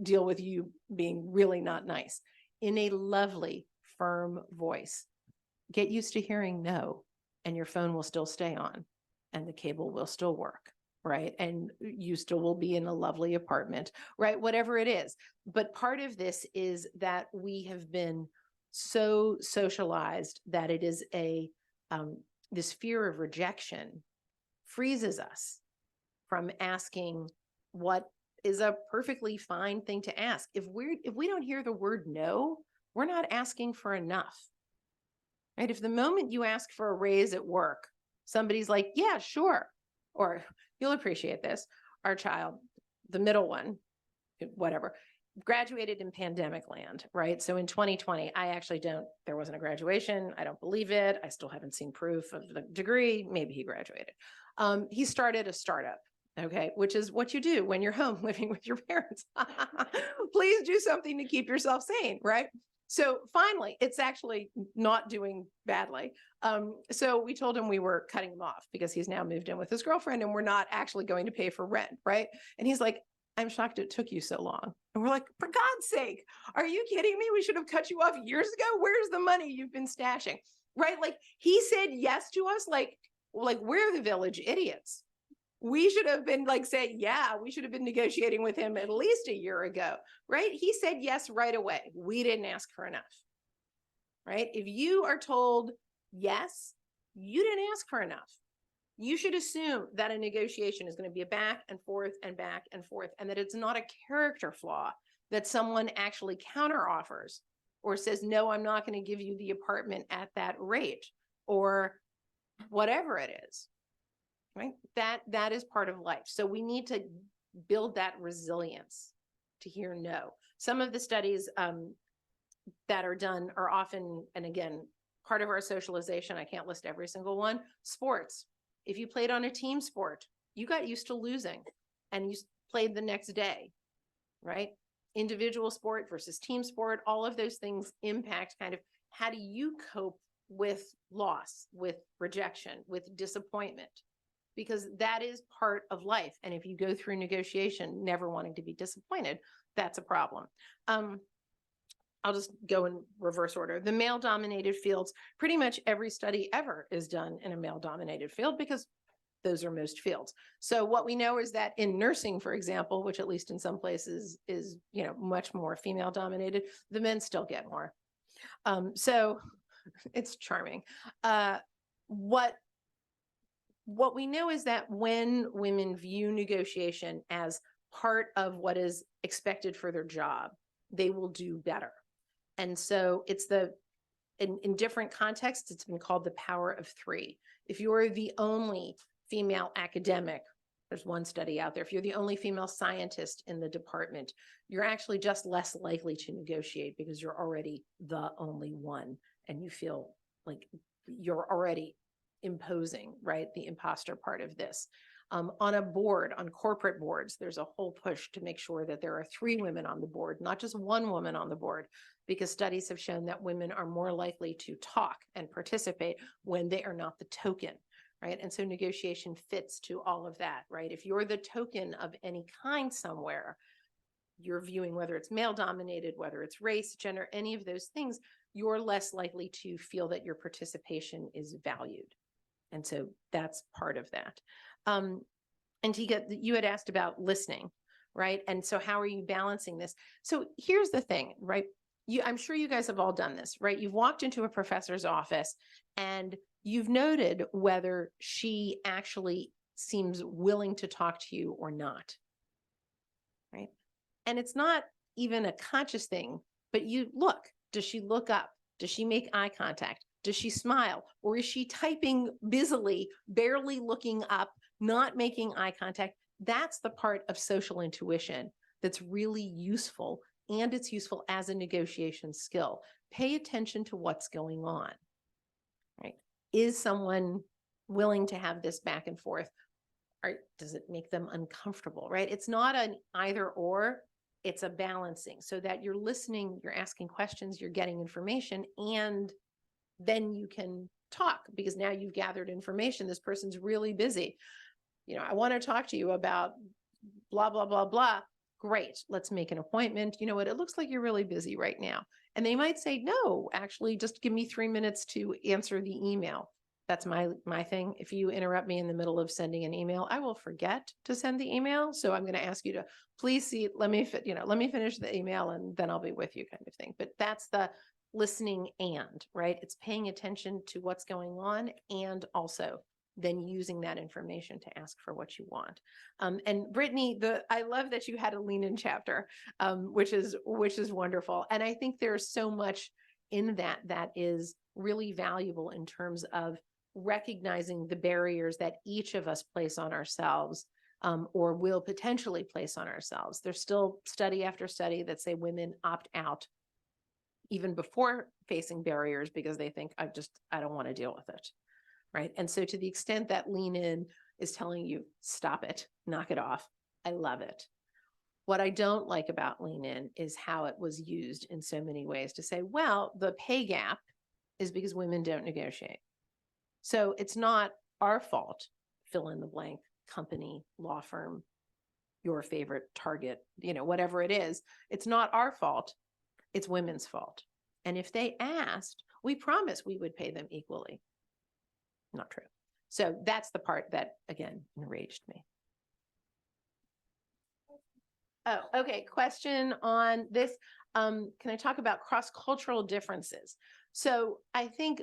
deal with you being really not nice. In a lovely, firm voice. Get used to hearing no, and your phone will still stay on and the cable will still work, right? And you still will be in a lovely apartment, right? Whatever it is. But part of this is that we have been so socialized that it is this fear of rejection freezes us from asking what is a perfectly fine thing to ask. If we don't hear the word no, we're not asking for enough, right? If the moment you ask for a raise at work, somebody's like, yeah, sure, or you'll appreciate this, our child, the middle one, whatever, graduated in pandemic land, right? So in 2020, there wasn't a graduation. I don't believe it. I still haven't seen proof of the degree. Maybe he graduated. He started a startup, okay, which is what you do when you're home living with your parents. Please do something to keep yourself sane, right? So finally, it's actually not doing badly. So we told him we were cutting him off because he's now moved in with his girlfriend and we're not actually going to pay for rent, right? And he's like, I'm shocked it took you so long. And we're like, for God's sake, are you kidding me? We should have cut you off years ago. Where's the money you've been stashing? Right? Like he said yes to us, like we're the village idiots. We should have been like saying, yeah, we should have been negotiating with him at least a year ago, right? He said yes right away. We didn't ask for enough, right? If you are told yes, you didn't ask for enough. You should assume that a negotiation is going to be a back and forth and back and forth, and that it's not a character flaw that someone actually counter offers or says, no, I'm not going to give you the apartment at that rate or whatever it is, right? That is part of life. So we need to build that resilience to hear no. Some of the studies that are done are often, and again, part of our socialization, I can't list every single one, sports. If you played on a team sport, you got used to losing and you played the next day, right? Individual sport versus team sport, all of those things impact kind of how do you cope with loss, with rejection, with disappointment, because that is part of life. And if you go through negotiation never wanting to be disappointed, that's a problem. I'll just go in reverse order. The male-dominated fields, pretty much every study ever is done in a male-dominated field because those are most fields. So what we know is that in nursing, for example, which at least in some places is, much more female-dominated, the men still get more. So it's charming. What we know is that when women view negotiation as part of what is expected for their job, they will do better. And so it's in different contexts, it's been called the power of three. If you're the only female academic, there's one study out there, if you're the only female scientist in the department, you're actually just less likely to negotiate because you're already the only one and you feel like you're already imposing, right? The imposter part of this. On a board, on corporate boards, there's a whole push to make sure that there are 3 women on the board, not just 1 woman on the board, because studies have shown that women are more likely to talk and participate when they are not the token, right? And so negotiation fits to all of that, right? If you're the token of any kind somewhere, you're viewing whether it's male dominated, whether it's race, gender, any of those things, you're less likely to feel that your participation is valued. And so that's part of that. Antigua, you had asked about listening, right? And so how are you balancing this? So here's the thing, right? I'm sure you guys have all done this, right? You've walked into a professor's office and you've noted whether she actually seems willing to talk to you or not, right? And it's not even a conscious thing, but you look, does she look up? Does she make eye contact? Does she smile? Or is she typing busily, barely looking up, not making eye contact? That's the part of social intuition that's really useful, and it's useful as a negotiation skill. Pay attention to what's going on, right? Is someone willing to have this back and forth? Or does it make them uncomfortable, right? It's not an either or, it's a balancing so that you're listening, you're asking questions, you're getting information, and then you can talk because now you've gathered information. This person's really busy. I want to talk to you about blah, blah, blah, blah. Great. Let's make an appointment. You know what? It looks like you're really busy right now. And they might say, no, actually just give me 3 minutes to answer the email. That's my thing. If you interrupt me in the middle of sending an email, I will forget to send the email. So I'm going to ask you to please see, let me finish the email and then I'll be with you kind of thing. But that's the listening right? It's paying attention to what's going on and also then using that information to ask for what you want. And Brittany, I love that you had a lean-in chapter, which is wonderful. And I think there's so much in that is really valuable in terms of recognizing the barriers that each of us place on ourselves, or will potentially place on ourselves. There's still study after study that say women opt out even before facing barriers because they think, I don't want to deal with it. Right. And so to the extent that Lean In is telling you, stop it, knock it off, I love it. What I don't like about Lean In is how it was used in so many ways to say, well, the pay gap is because women don't negotiate. So it's not our fault, fill in the blank, company, law firm, your favorite Target, whatever it is. It's not our fault. It's women's fault. And if they asked, we promised we would pay them equally. Not true. So that's the part that, again, enraged me. Oh, okay. Question on this. Can I talk about cross-cultural differences? So I think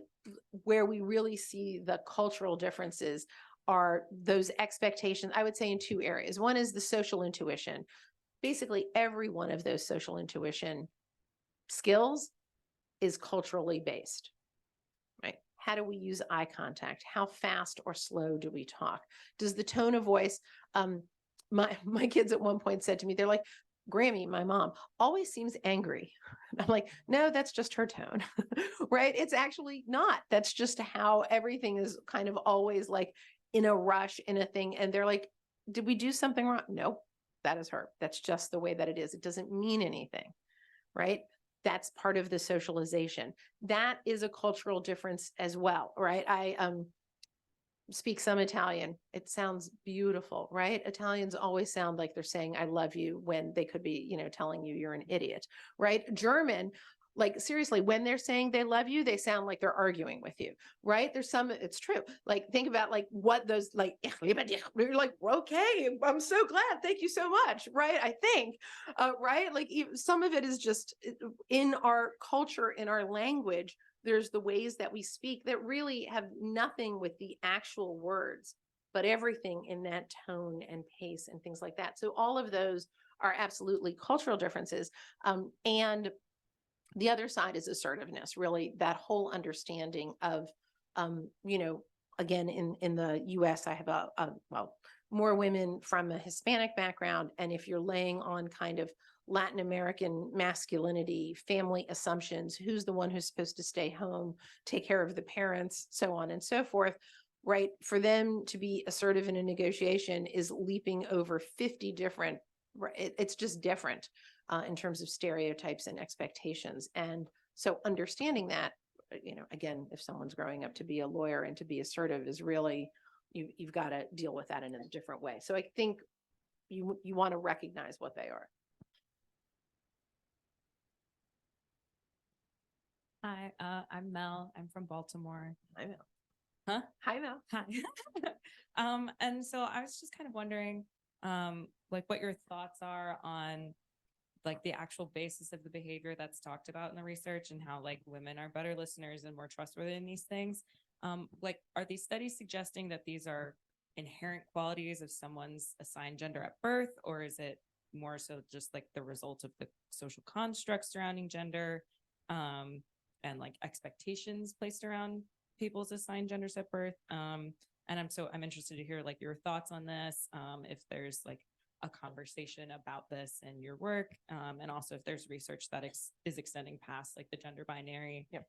where we really see the cultural differences are those expectations, I would say in two areas. One is the social intuition. Basically, every one of those social intuition skills is culturally based, right? How do we use eye contact? How fast or slow do we talk? Does the tone of voice, my kids at one point said to me, they're like, Grammy, my mom, always seems angry. I'm like, no, that's just her tone, right? It's actually not. That's just how everything is kind of always like in a rush, in a thing. And they're like, did we do something wrong? Nope, that is her. That's just the way that it is. It doesn't mean anything, right? That's part of the socialization. That is a cultural difference as well, right? I speak some Italian. It sounds beautiful, right? Italians always sound like they're saying, I love you, when they could be, telling you you're an idiot, right? German, like seriously, when they're saying they love you, they sound like they're arguing with you, right? There's some, it's true. Like think about like what those like, you're like, okay, I'm so glad. Thank you so much. Right. I think, right. Like some of it is just in our culture, in our language, there's the ways that we speak that really have nothing with the actual words, but everything in that tone and pace and things like that. So all of those are absolutely cultural differences. And the other side is assertiveness, really that whole understanding of, again, in the US, I have more women from a Hispanic background. And if you're laying on kind of Latin American masculinity, family assumptions, who's the one who's supposed to stay home, take care of the parents, so on and so forth, right? For them to be assertive in a negotiation is leaping over 50 different, it's just different in terms of stereotypes and expectations. And so understanding that, again, if someone's growing up to be a lawyer and to be assertive is really, you've got to deal with that in a different way. So I think you want to recognize what they are. Hi, I'm Mel. I'm from Baltimore. Hi, Mel. Huh? Hi, Mel. Hi. And so I was just kind of wondering, like what your thoughts are on like the actual basis of the behavior that's talked about in the research and how like women are better listeners and more trustworthy in these things. Like, are these studies suggesting that these are inherent qualities of someone's assigned gender at birth, or is it more so just like the result of the social constructs surrounding gender? And like expectations placed around people's assigned genders at birth. And I'm interested to hear like your thoughts on this. If there's like a conversation about this in your work, and also if there's research that is extending past like the gender binary, yep.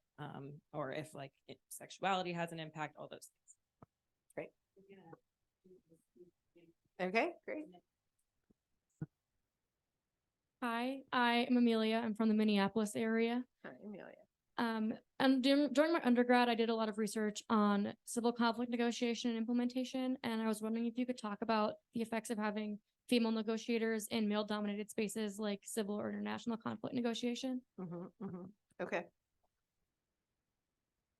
Or if like sexuality has an impact, all those things. Great. Okay, great. Hi, I am Amelia. I'm from the Minneapolis area. Hi, Amelia. And during my undergrad, I did a lot of research on civil conflict negotiation and implementation. And I was wondering if you could talk about the effects of having female negotiators in male-dominated spaces like civil or international conflict negotiation. Okay.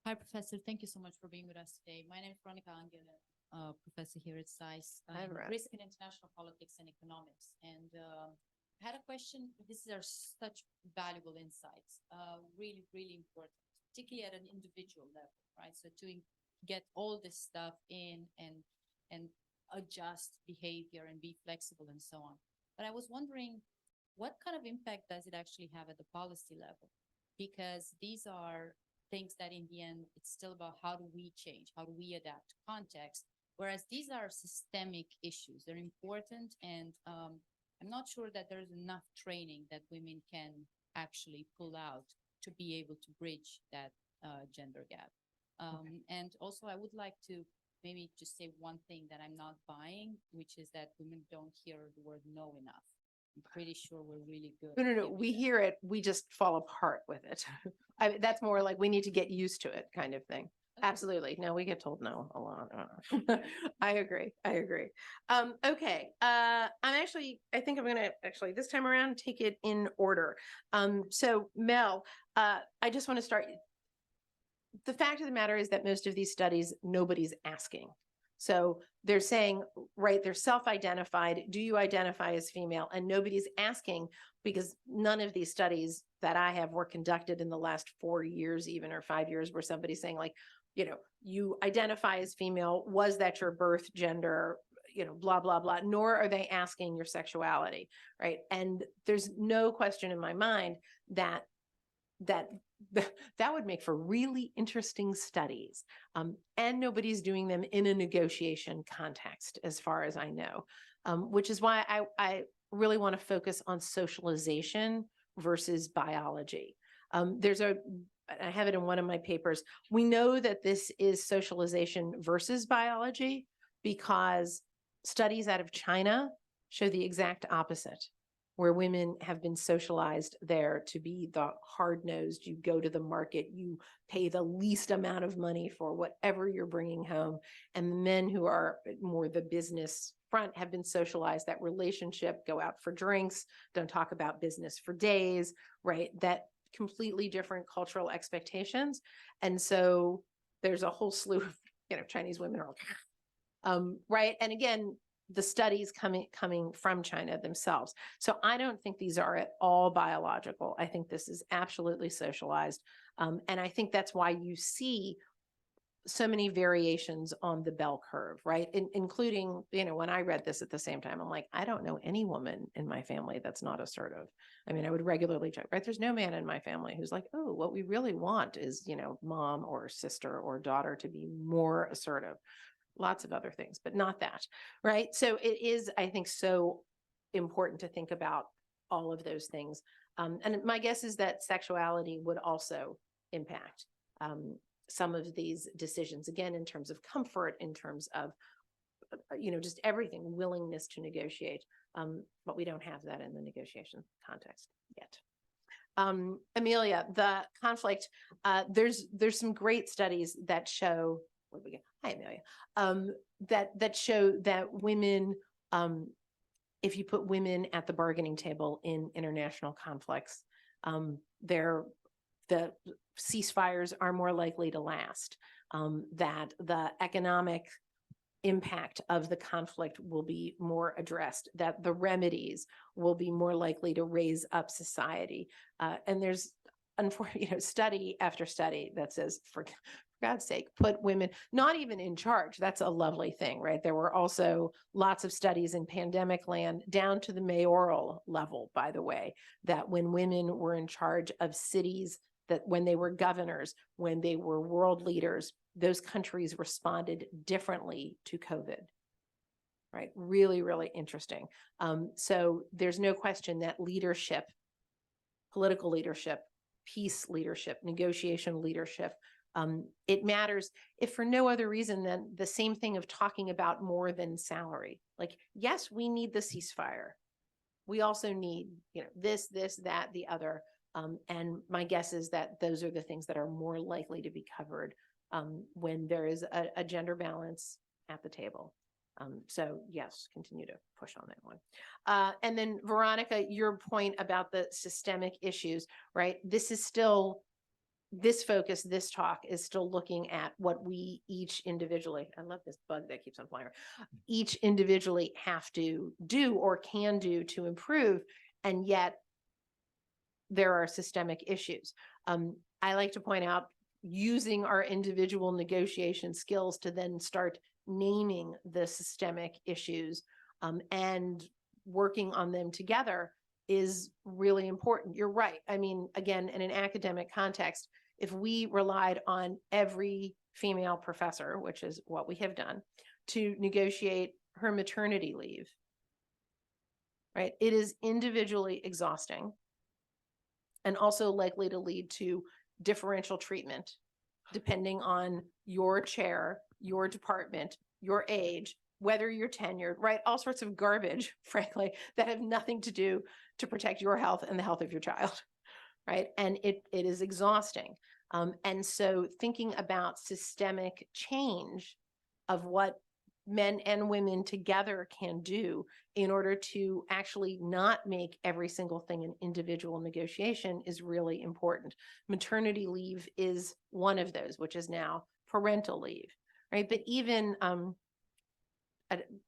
Hi, Professor. Thank you so much for being with us today. My name is Veronica Angela, professor here at SAIS, Risk in International Politics and Economics. And I had a question. These are such valuable insights, really, really important, particularly at an individual level, right? So to get all this stuff in and adjust behavior and be flexible and so on. But I was wondering, what kind of impact does it actually have at the policy level? Because these are thinks that in the end, it's still about how do we change? How do we adapt to context? Whereas these are systemic issues. They're important. And I'm not sure that there's enough training that women can actually pull out to be able to bridge that gender gap. And also, I would like to maybe just say one thing that I'm not buying, which is that women don't hear the word no enough. I'm pretty sure we're really good. No, at hearing we it. hear it. We just fall apart with it. That's more like we need to get used to it kind of thing. Okay. Absolutely. No, we get told no a lot. I agree. Okay. I think I'm going to actually this time around take it in order. So Mel, I just want to start. The fact of the matter is that most of these studies, nobody's asking. So they're saying, right, they're self-identified. Do you identify as female? And nobody's asking because none of these studies that I have were conducted in the last 4 years, even or 5 years, where somebody's saying like, you know, you identify as female. Was that your birth gender? You know, blah, blah, blah. Nor are they asking your sexuality, right? And there's no question in my mind that would make for really interesting studies. And nobody's doing them in a negotiation context, as far as I know, which is why I really want to focus on socialization versus biology. I have it in one of my papers. We know that this is socialization versus biology because studies out of China show the exact opposite, where women have been socialized there to be the hard-nosed. You go to the market, you pay the least amount of money for whatever you're bringing home. And the men who are more the business front have been socialized that relationship, go out for drinks, don't talk about business for days, right? That completely different cultural expectations. And so there's a whole slew of, Chinese women are, right? And again, the studies coming from China themselves. So I don't think these are at all biological. I think this is absolutely socialized. And I think that's why you see so many variations on the bell curve, right? Including, when I read this at the same time, I'm like, I don't know any woman in my family that's not assertive. I mean, I would regularly check, right? There's no man in my family who's like, oh, what we really want is, mom or sister or daughter to be more assertive. Lots of other things, but not that, right? So it is, I think, so important to think about all of those things. And my guess is that sexuality would also impact some of these decisions, again, in terms of comfort, in terms of, just everything, willingness to negotiate. But we don't have that in the negotiation context yet. Amelia, the conflict, there's some great studies that show, hi, Amelia, that show that women, if you put women at the bargaining table in international conflicts, the ceasefires are more likely to last, that the economic impact of the conflict will be more addressed, that the remedies will be more likely to raise up society. And there's, unfortunately, study after study that says, for God's sake, put women not even in charge. That's a lovely thing, right? There were also lots of studies in pandemic land down to the mayoral level, by the way, that when women were in charge of cities, that when they were governors, when they were world leaders, those countries responded differently to COVID, right? Really, really interesting. So there's no question that leadership, political leadership, peace leadership, negotiation leadership, it matters, if for no other reason than the same thing of talking about more than salary. Like, yes, we need the ceasefire. We also need, this, that, the other. And my guess is that those are the things that are more likely to be covered when there is a gender balance at the table. So yes, continue to push on that one. And then Veronica, your point about the systemic issues, right? This is still, this focus, this talk is still looking at what we each individually, I love this bug that keeps on flying, each individually have to do or can do to improve. And yet there are systemic issues. I like to point out, using our individual negotiation skills to then start naming the systemic issues and working on them together is really important. You're right. I mean, again, in an academic context, if we relied on every female professor, which is what we have done, to negotiate her maternity leave, right? It is individually exhausting and also likely to lead to differential treatment depending on your chair, your department, your age, whether you're tenured, right? All sorts of garbage, frankly, that have nothing to do to protect your health and the health of your child, right? And it is exhausting. And so thinking about systemic change of what men and women together can do in order to actually not make every single thing an individual negotiation is really important. Maternity leave is one of those, which is now parental leave, right? But even an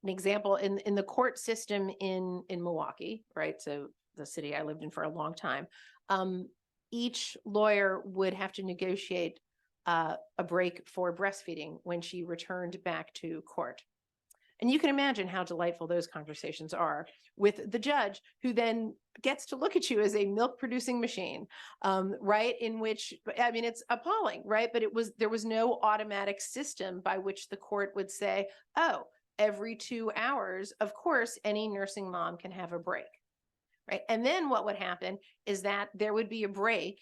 example in the court system in Milwaukee, right? So the city I lived in for a long time, each lawyer would have to negotiate a break for breastfeeding when she returned back to court. And you can imagine how delightful those conversations are with the judge, who then gets to look at you as a milk producing machine, right? In which, I mean, it's appalling, right? But there was no automatic system by which the court would say, oh, every 2 hours, of course, any nursing mom can have a break, right? And then what would happen is that there would be a break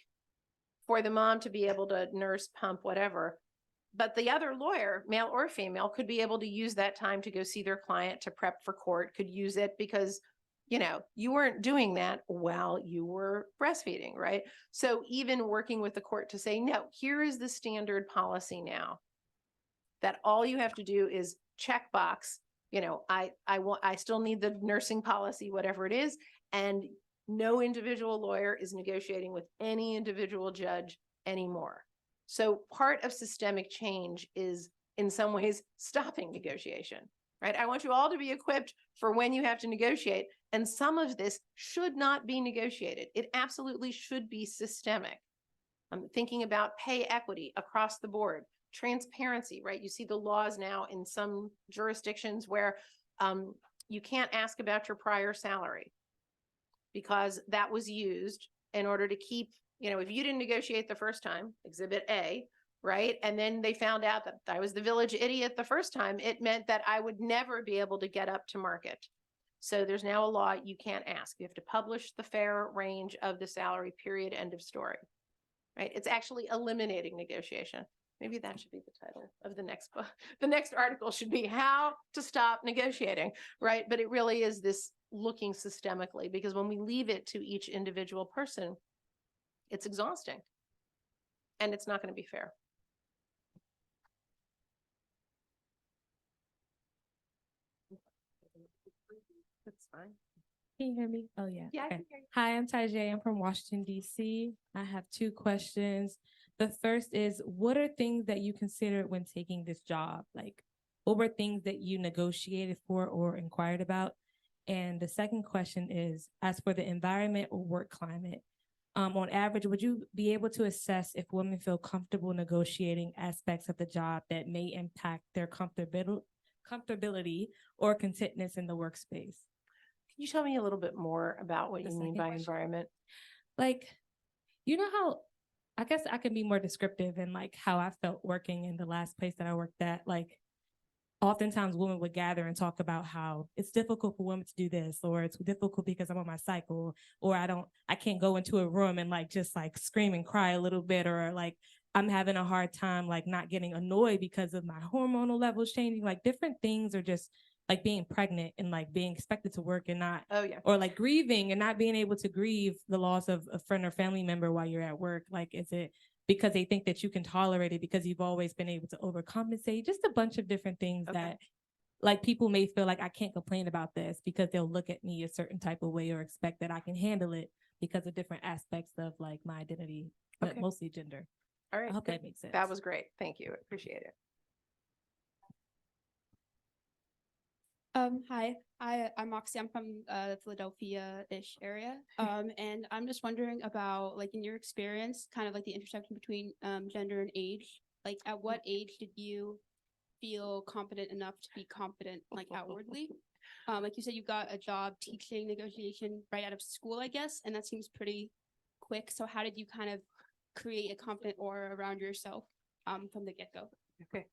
for the mom to be able to nurse, pump, whatever. But the other lawyer, male or female, could be able to use that time to go see their client, to prep for court, could use it because, you know, you weren't doing that while you were breastfeeding, right? So even working with the court to say, no, here is the standard policy now, that all you have to do is check box, you know, I still need the nursing policy, whatever it is. And no individual lawyer is negotiating with any individual judge anymore. So part of systemic change is in some ways stopping negotiation, right? I want you all to be equipped for when you have to negotiate. And some of this should not be negotiated. It absolutely should be systemic. I'm thinking about pay equity across the board, transparency, right? You see the laws now in some jurisdictions where you can't ask about your prior salary, because that was used in order to keep, you know, if you didn't negotiate the first time, Exhibit A, right? And then they found out that I was the village idiot the first time, it meant that I would never be able to get up to market. So there's now a law, you can't ask. You have to publish the fair range of the salary, period, end of story, right? It's actually eliminating negotiation. Maybe that should be the title of the next book. The next article should be How to Stop Negotiating, right? But it really is this looking systemically, because when we leave it to each individual person, it's exhausting and it's not going to be fair. That's fine. Can you hear me? Oh, yeah. Yeah, I Okay. can hear you. Hi, I'm Tajay. I'm from Washington, D.C. I have 2 questions. The first is, what are things that you considered when taking this job? Like, what were things that you negotiated for or inquired about? And the second question is, as for the environment or work climate, on average, would you be able to assess if women feel comfortable negotiating aspects of the job that may impact their comfortability or contentness in the workspace? Can you tell me a little bit more about what you mean by environment? Like, you know how, I guess I can be more descriptive in like how I felt working in the last place that I worked at. Like, oftentimes women would gather and talk about how it's difficult for women to do this, or it's difficult because I'm on my cycle, or I can't go into a room and like just like scream and cry a little bit, or like I'm having a hard time like not getting annoyed because of my hormonal levels changing. Like different things are just like being pregnant and like being expected to work and not, or like grieving and not being able to grieve the loss of a friend or family member while you're at work. Like, is it because they think that you can tolerate it because you've always been able to overcompensate? Just a bunch of different things that like people may feel like I can't complain about this because they'll look at me a certain type of way or expect that I can handle it because of different aspects of like my identity, but mostly gender. All right. I hope that makes sense. That was great. Thank you. Appreciate it. Hi, I'm Moxie. I'm from the Philadelphia-ish area. And I'm just wondering about, like, in your experience, kind of like the intersection between gender and age. Like, at what age did you feel confident enough to be confident, like, outwardly? Like you said, you got a job teaching negotiation right out of school, I guess, and that seems pretty quick. So how did you kind of create a confident aura around yourself from the get-go. Okay.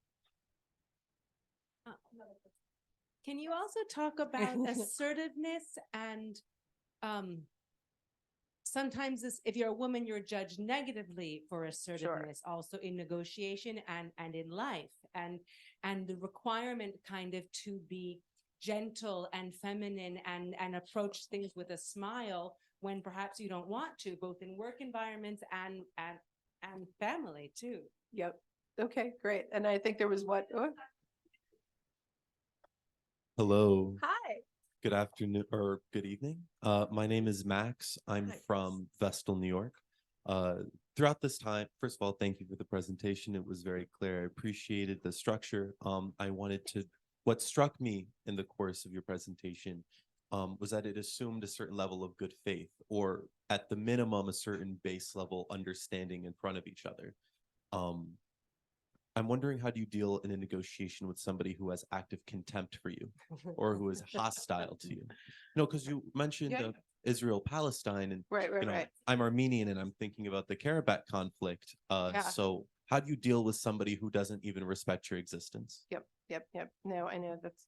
Can you also talk about assertiveness and sometimes this, if you're a woman, you're judged negatively for assertiveness also in negotiation and in life, and the requirement kind of to be gentle and feminine and approach things with a smile when perhaps you don't want to, both in work environments and family too. Yep. Okay, great. And I think there was what? Hello. Hi. Good afternoon or good evening. My name is Max. I'm from Vestal, New York. Throughout this time, first of all, thank you for the presentation. It was very clear. I appreciated the structure. What struck me in the course of your presentation was that it assumed a certain level of good faith, or at the minimum, a certain base level understanding in front of each other. I'm wondering, how do you deal in a negotiation with somebody who has active contempt for you or who is hostile to you? No, because you mentioned Israel-Palestine, and Right. I'm Armenian and I'm thinking about the Karabakh conflict. So how do you deal with somebody who doesn't even respect your existence? Yep. No, I know that's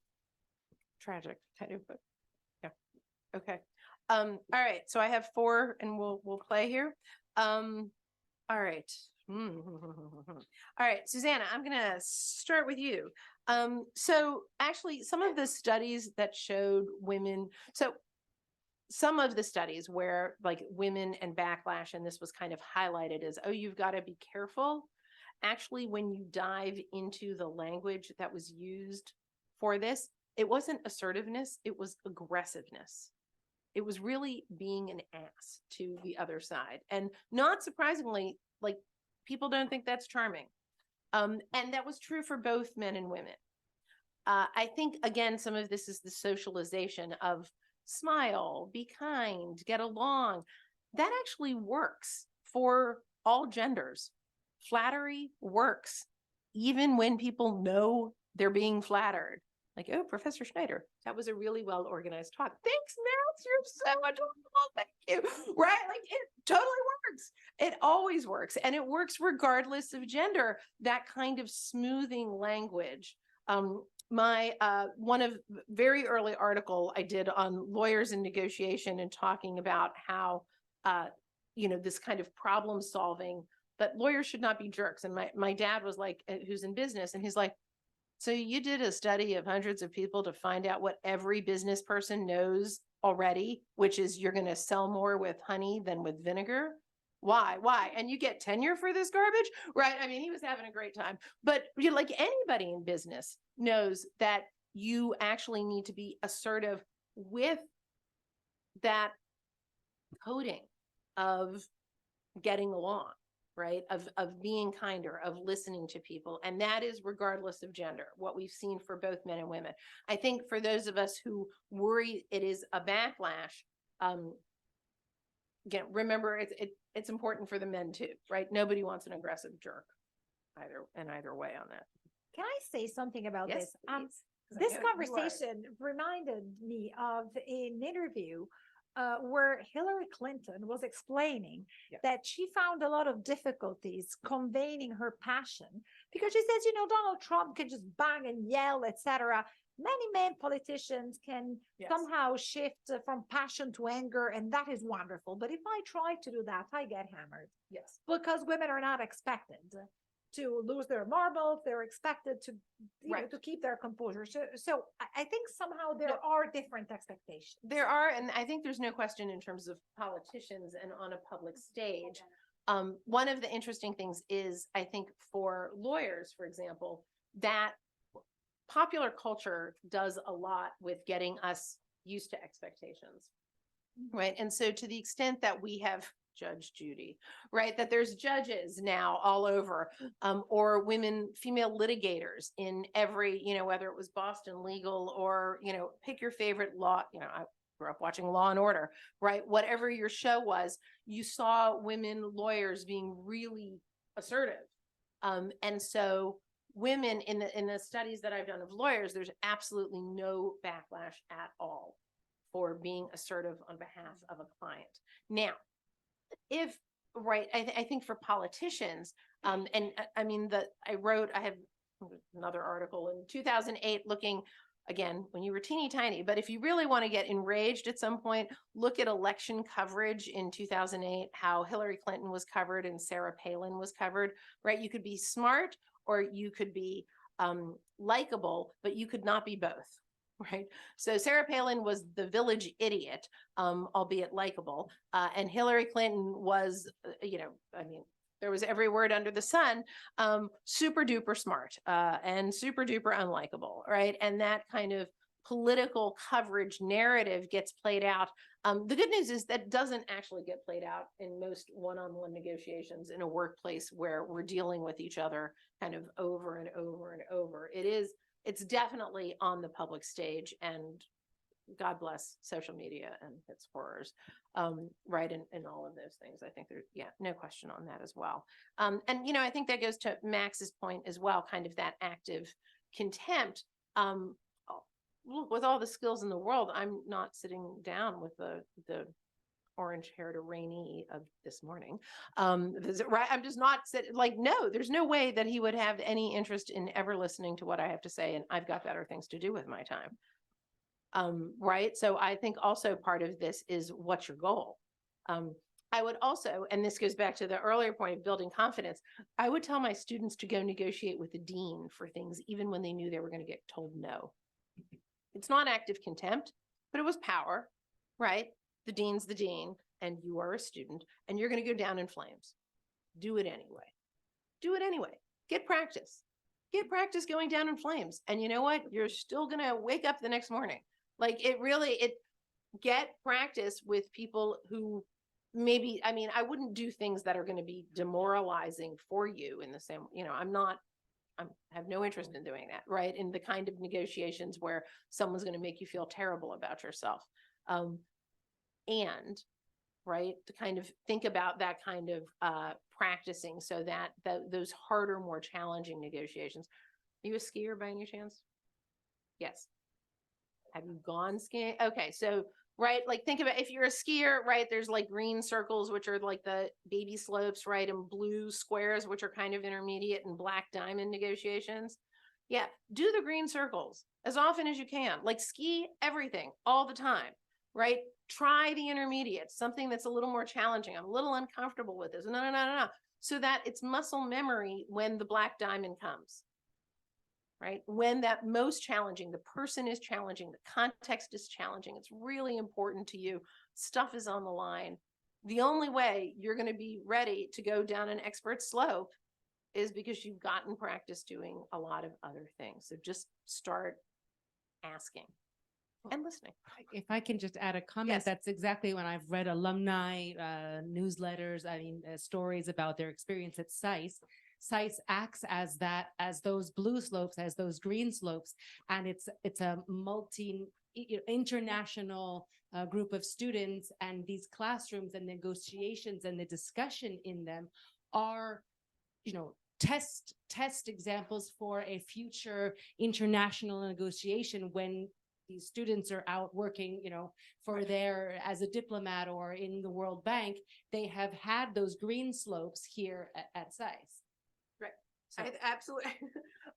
tragic, kind of, but yeah. Okay. All right. So I have 4 and we'll play here. All right. All right, Susanna, I'm gonna start with you. So actually some of the studies that showed women, so some of the studies where like women and backlash, and this was kind of highlighted as, oh, you've got to be careful. Actually, when you dive into the language that was used for this, it wasn't assertiveness, it was aggressiveness. It was really being an ass to the other side. And not surprisingly, like, people don't think that's charming. And that was true for both men and women. I think, again, some of this is the socialization of smile, be kind, get along. That actually works for all genders. Flattery works, even when people know they're being flattered. Like, oh, Professor Schneider, that was a really well organized talk. Thanks, Max, you're so adorable. Thank you. Right? Like, it totally works. It always works. And it works regardless of gender, that kind of smoothing language. My one of very early article I did on lawyers and negotiation and talking about how, this kind of problem solving, but lawyers should not be jerks. And my dad was like, who's in business, and he's like, so you did a study of hundreds of people to find out what every business person knows already, which is you're going to sell more with honey than with vinegar. Why? And you get tenure for this garbage, right? I mean, he was having a great time. But like anybody in business knows that you actually need to be assertive with that coding of getting along. Right? Of being kinder, of listening to people. And that is regardless of gender, what we've seen for both men and women. I think for those of us who worry it is a backlash, again, remember it's important for the men too, right? Nobody wants an aggressive jerk either way on that. Can I say something about Yes, this? please. 'Cause I This know you are. conversation reminded me of an interview where Hillary Clinton was explaining that she found a lot of difficulties conveying her passion because she says, Donald Trump can just bang and yell, etc. Many men politicians can somehow shift from passion to anger, and that is wonderful. But if I try to do that, I get hammered. Yes. Because women are not expected to lose their marbles. They're expected to, to keep their composure. So I think somehow there are different expectations. There are, and I think there's no question in terms of politicians and on a public stage. One of the interesting things is, I think for lawyers, for example, that popular culture does a lot with getting us used to expectations, right? And so to the extent that we have Judge Judy, right? That there's judges now all over, or female litigators in every, whether it was Boston Legal or, pick your favorite law, I grew up watching Law and Order, right? Whatever your show was, you saw women lawyers being really assertive. And so women in the studies that I've done of lawyers, there's absolutely no backlash at all for being assertive on behalf of a client. Now, if right. I think for politicians, and I mean, I have another article in 2008 looking, again, when you were teeny tiny, but if you really want to get enraged at some point, look at election coverage in 2008, how Hillary Clinton was covered and Sarah Palin was covered, right? You could be smart or you could be likable, but you could not be both. Right. So Sarah Palin was the village idiot, albeit likable. And Hillary Clinton was, I mean, there was every word under the sun, super duper smart and super duper unlikable. Right. And that kind of political coverage narrative gets played out. The good news is that doesn't actually get played out in most one-on-one negotiations in a workplace where we're dealing with each other kind of over and over and over. It's definitely on the public stage, and God bless social media and its horrors, right? And all of those things. I think there's, no question on that as well. And, I think that goes to Max's point as well, kind of that active contempt. Look, with all the skills in the world, I'm not sitting down with the orange-haired Rainey of this morning. Right? I'm just not like, no, there's no way that he would have any interest in ever listening to what I have to say, and I've got better things to do with my time. Right? So I think also part of this is what's your goal? I would also, and this goes back to the earlier point of building confidence, I would tell my students to go negotiate with the dean for things, even when they knew they were going to get told no. It's not active contempt, but it was power, right? The dean's the dean, and you are a student, and you're going to go down in flames. Do it anyway. Do it anyway. Get practice. Get practice going down in flames. And you know what? You're still going to wake up the next morning. Like get practice with people who maybe, I mean, I wouldn't do things that are going to be demoralizing for you in the same, I have no interest in doing that, right? In the kind of negotiations where someone's going to make you feel terrible about yourself. And right, to kind of think about that kind of practicing so that those harder, more challenging negotiations. Are you a skier by any chance? Yes. Have you gone skiing? Okay, so right, like think about if you're a skier, right? There's like green circles, which are like the baby slopes, right? And blue squares, which are kind of intermediate, and black diamond negotiations. Yeah, do the green circles as often as you can. Like ski everything all the time, right? Try the intermediates, something that's a little more challenging. I'm a little uncomfortable with this. No. So that it's muscle memory when the black diamond comes, right? When that most challenging, the person is challenging, the context is challenging. It's really important to you. Stuff is on the line. The only way you're going to be ready to go down an expert slope is because you've gotten practice doing a lot of other things. So just start asking and listening. If I can just add a comment, Yes. That's exactly when I've read alumni newsletters, stories about their experience at SICE. SICE acts as those blue slopes, as those green slopes, and it's a international group of students, and these classrooms and negotiations and the discussion in them are, test examples for a future international negotiation when these students are out working, as a diplomat or in the World Bank. They have had those green slopes here at SICE. Right. So- I absolutely,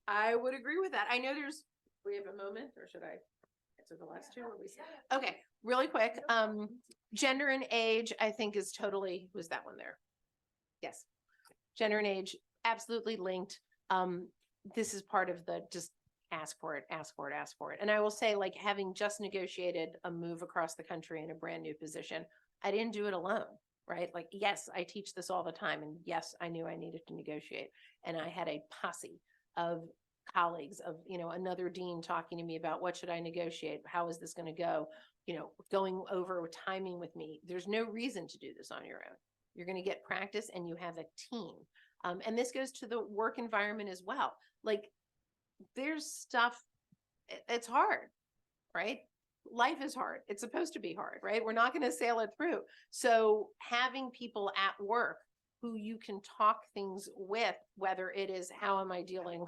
I would agree with that. I know we have a moment, or should I answer the last two? Okay, really quick. Gender and age, I think is totally, was that one there? Yes. Gender and age, absolutely linked. This is part of the just ask for it. And I will say, like, having just negotiated a move across the country in a brand new position, I didn't do it alone, right? Like, yes, I teach this all the time. And yes, I knew I needed to negotiate. And I had a posse of colleagues of, another dean talking to me about what should I negotiate? How is this going to go? Going over timing with me. There's no reason to do this on your own. You're going to get practice and you have a team. And this goes to the work environment as well. Like, there's stuff, it's hard, right? Life is hard. It's supposed to be hard, right? We're not going to sail it through. So having people at work who you can talk things with, whether it is how am I dealing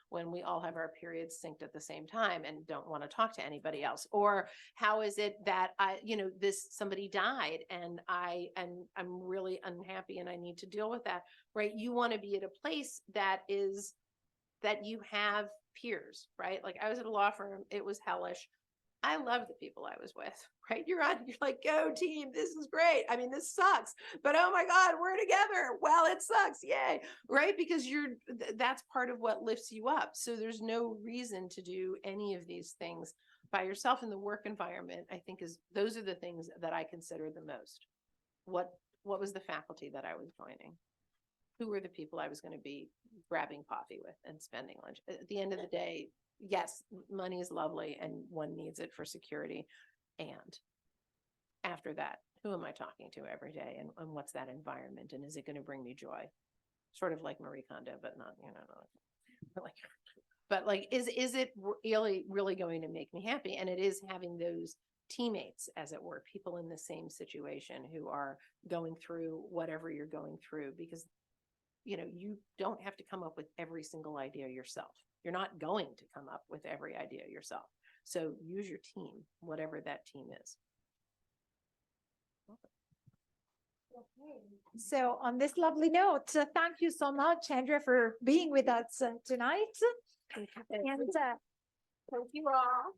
when we all have our periods synced at the same time and don't want to talk to anybody else, or how is it that somebody died and I'm really unhappy and I need to deal with that, right? You want to be at a place that you have peers, right? Like I was at a law firm, it was hellish. I love the people I was with, right? You're like, go team, this is great. I mean, this sucks, but oh my God, we're together. Well, it sucks. Yay. Right. Because that's part of what lifts you up. So there's no reason to do any of these things by yourself in the work environment. I think those are the things that I consider the most. What was the faculty that I was joining? Who were the people I was going to be grabbing coffee with and spending lunch? At the end of the day, yes, money is lovely and one needs it for security. And after that, who am I talking to every day and what's that environment? And is it going to bring me joy? Sort of like Marie Kondo, but not, is it really going to make me happy? And it is having those teammates, as it were, people in the same situation who are going through whatever you're going through, because you don't have to come up with every single idea yourself. You're not going to come up with every idea yourself. So use your team, whatever that team is. So on this lovely note, thank you so much, Andrea, for being with us tonight. And thank you all.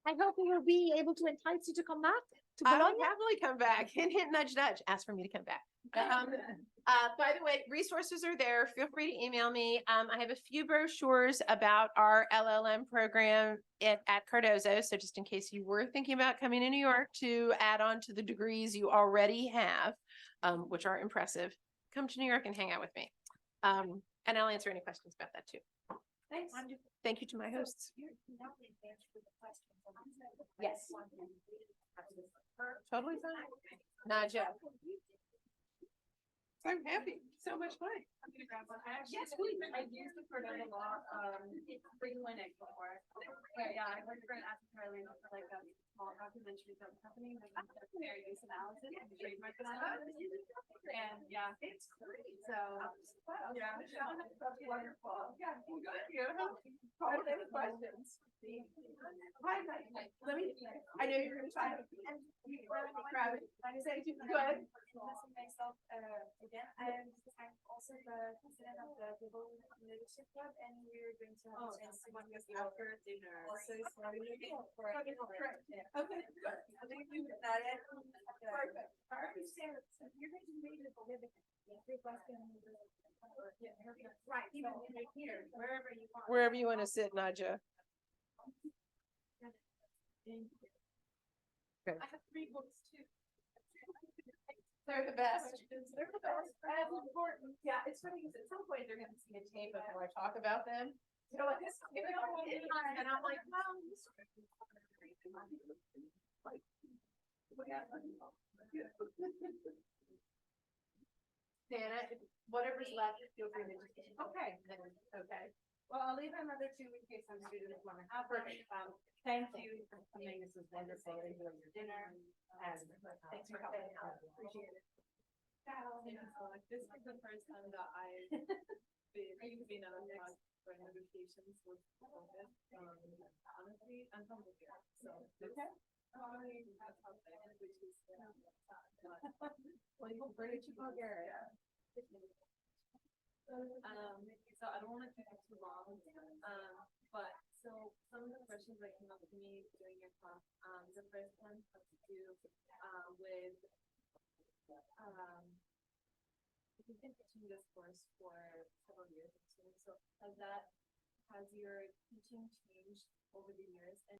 I hope we will be able to entice you to come back to I Bologna. would happily come back. Hint, hint, nudge, nudge. Ask for me to come back. By the way, resources are there. Feel free to email me. I have a few brochures about our LLM program at Cardozo. So just in case you were thinking about coming to New York to add on to the degrees you already have, which are impressive, come to New York and hang out with me. And I'll answer any questions about that too. Thanks. Thank you to my hosts. Yes. Totally fine. Naja. I'm happy. So much fun. I'm gonna grab one. Yes, please. I've used the Cardozo law clinic before. Yeah, I worked for an Carolina for like a small documentary film company that does fair use analysis and trademark analysis. And yeah, it's great. So yeah, that's wonderful. Yeah, good. You call with any questions. Hi, let me. I know you're gonna try to. Grab it. I'm saying good. Myself again. I'm also the president of the Global Leadership Club, and we're going to have after dinner. Also, for okay, good. Thank you. That is perfect. So you're going to make it right. Even here, wherever you want. Wherever you want to sit, Naja. I have 3 books too. They're the best. They're the best. That's important. Yeah, it's funny because at some point they're going to see a tape of how I talk about them. Like this, and I'm like, well, Dana, whatever's left, feel free to just. Okay. Okay. Well, I'll leave another 2 in case some students want to have it. Thank you for coming. This was wonderful. Enjoy your dinner. And Thanks for coming. Appreciate it. This is the first time that I've been on a class for negotiations with COVID. Honestly, I'm from Bulgaria, so okay. That's something which is well, you'll bring it to Bulgaria. So I don't want to keep it too long. But so some of the questions that came up to me during your talk, the first one has to do with you've been teaching this course for several years, so has your teaching changed over the years? And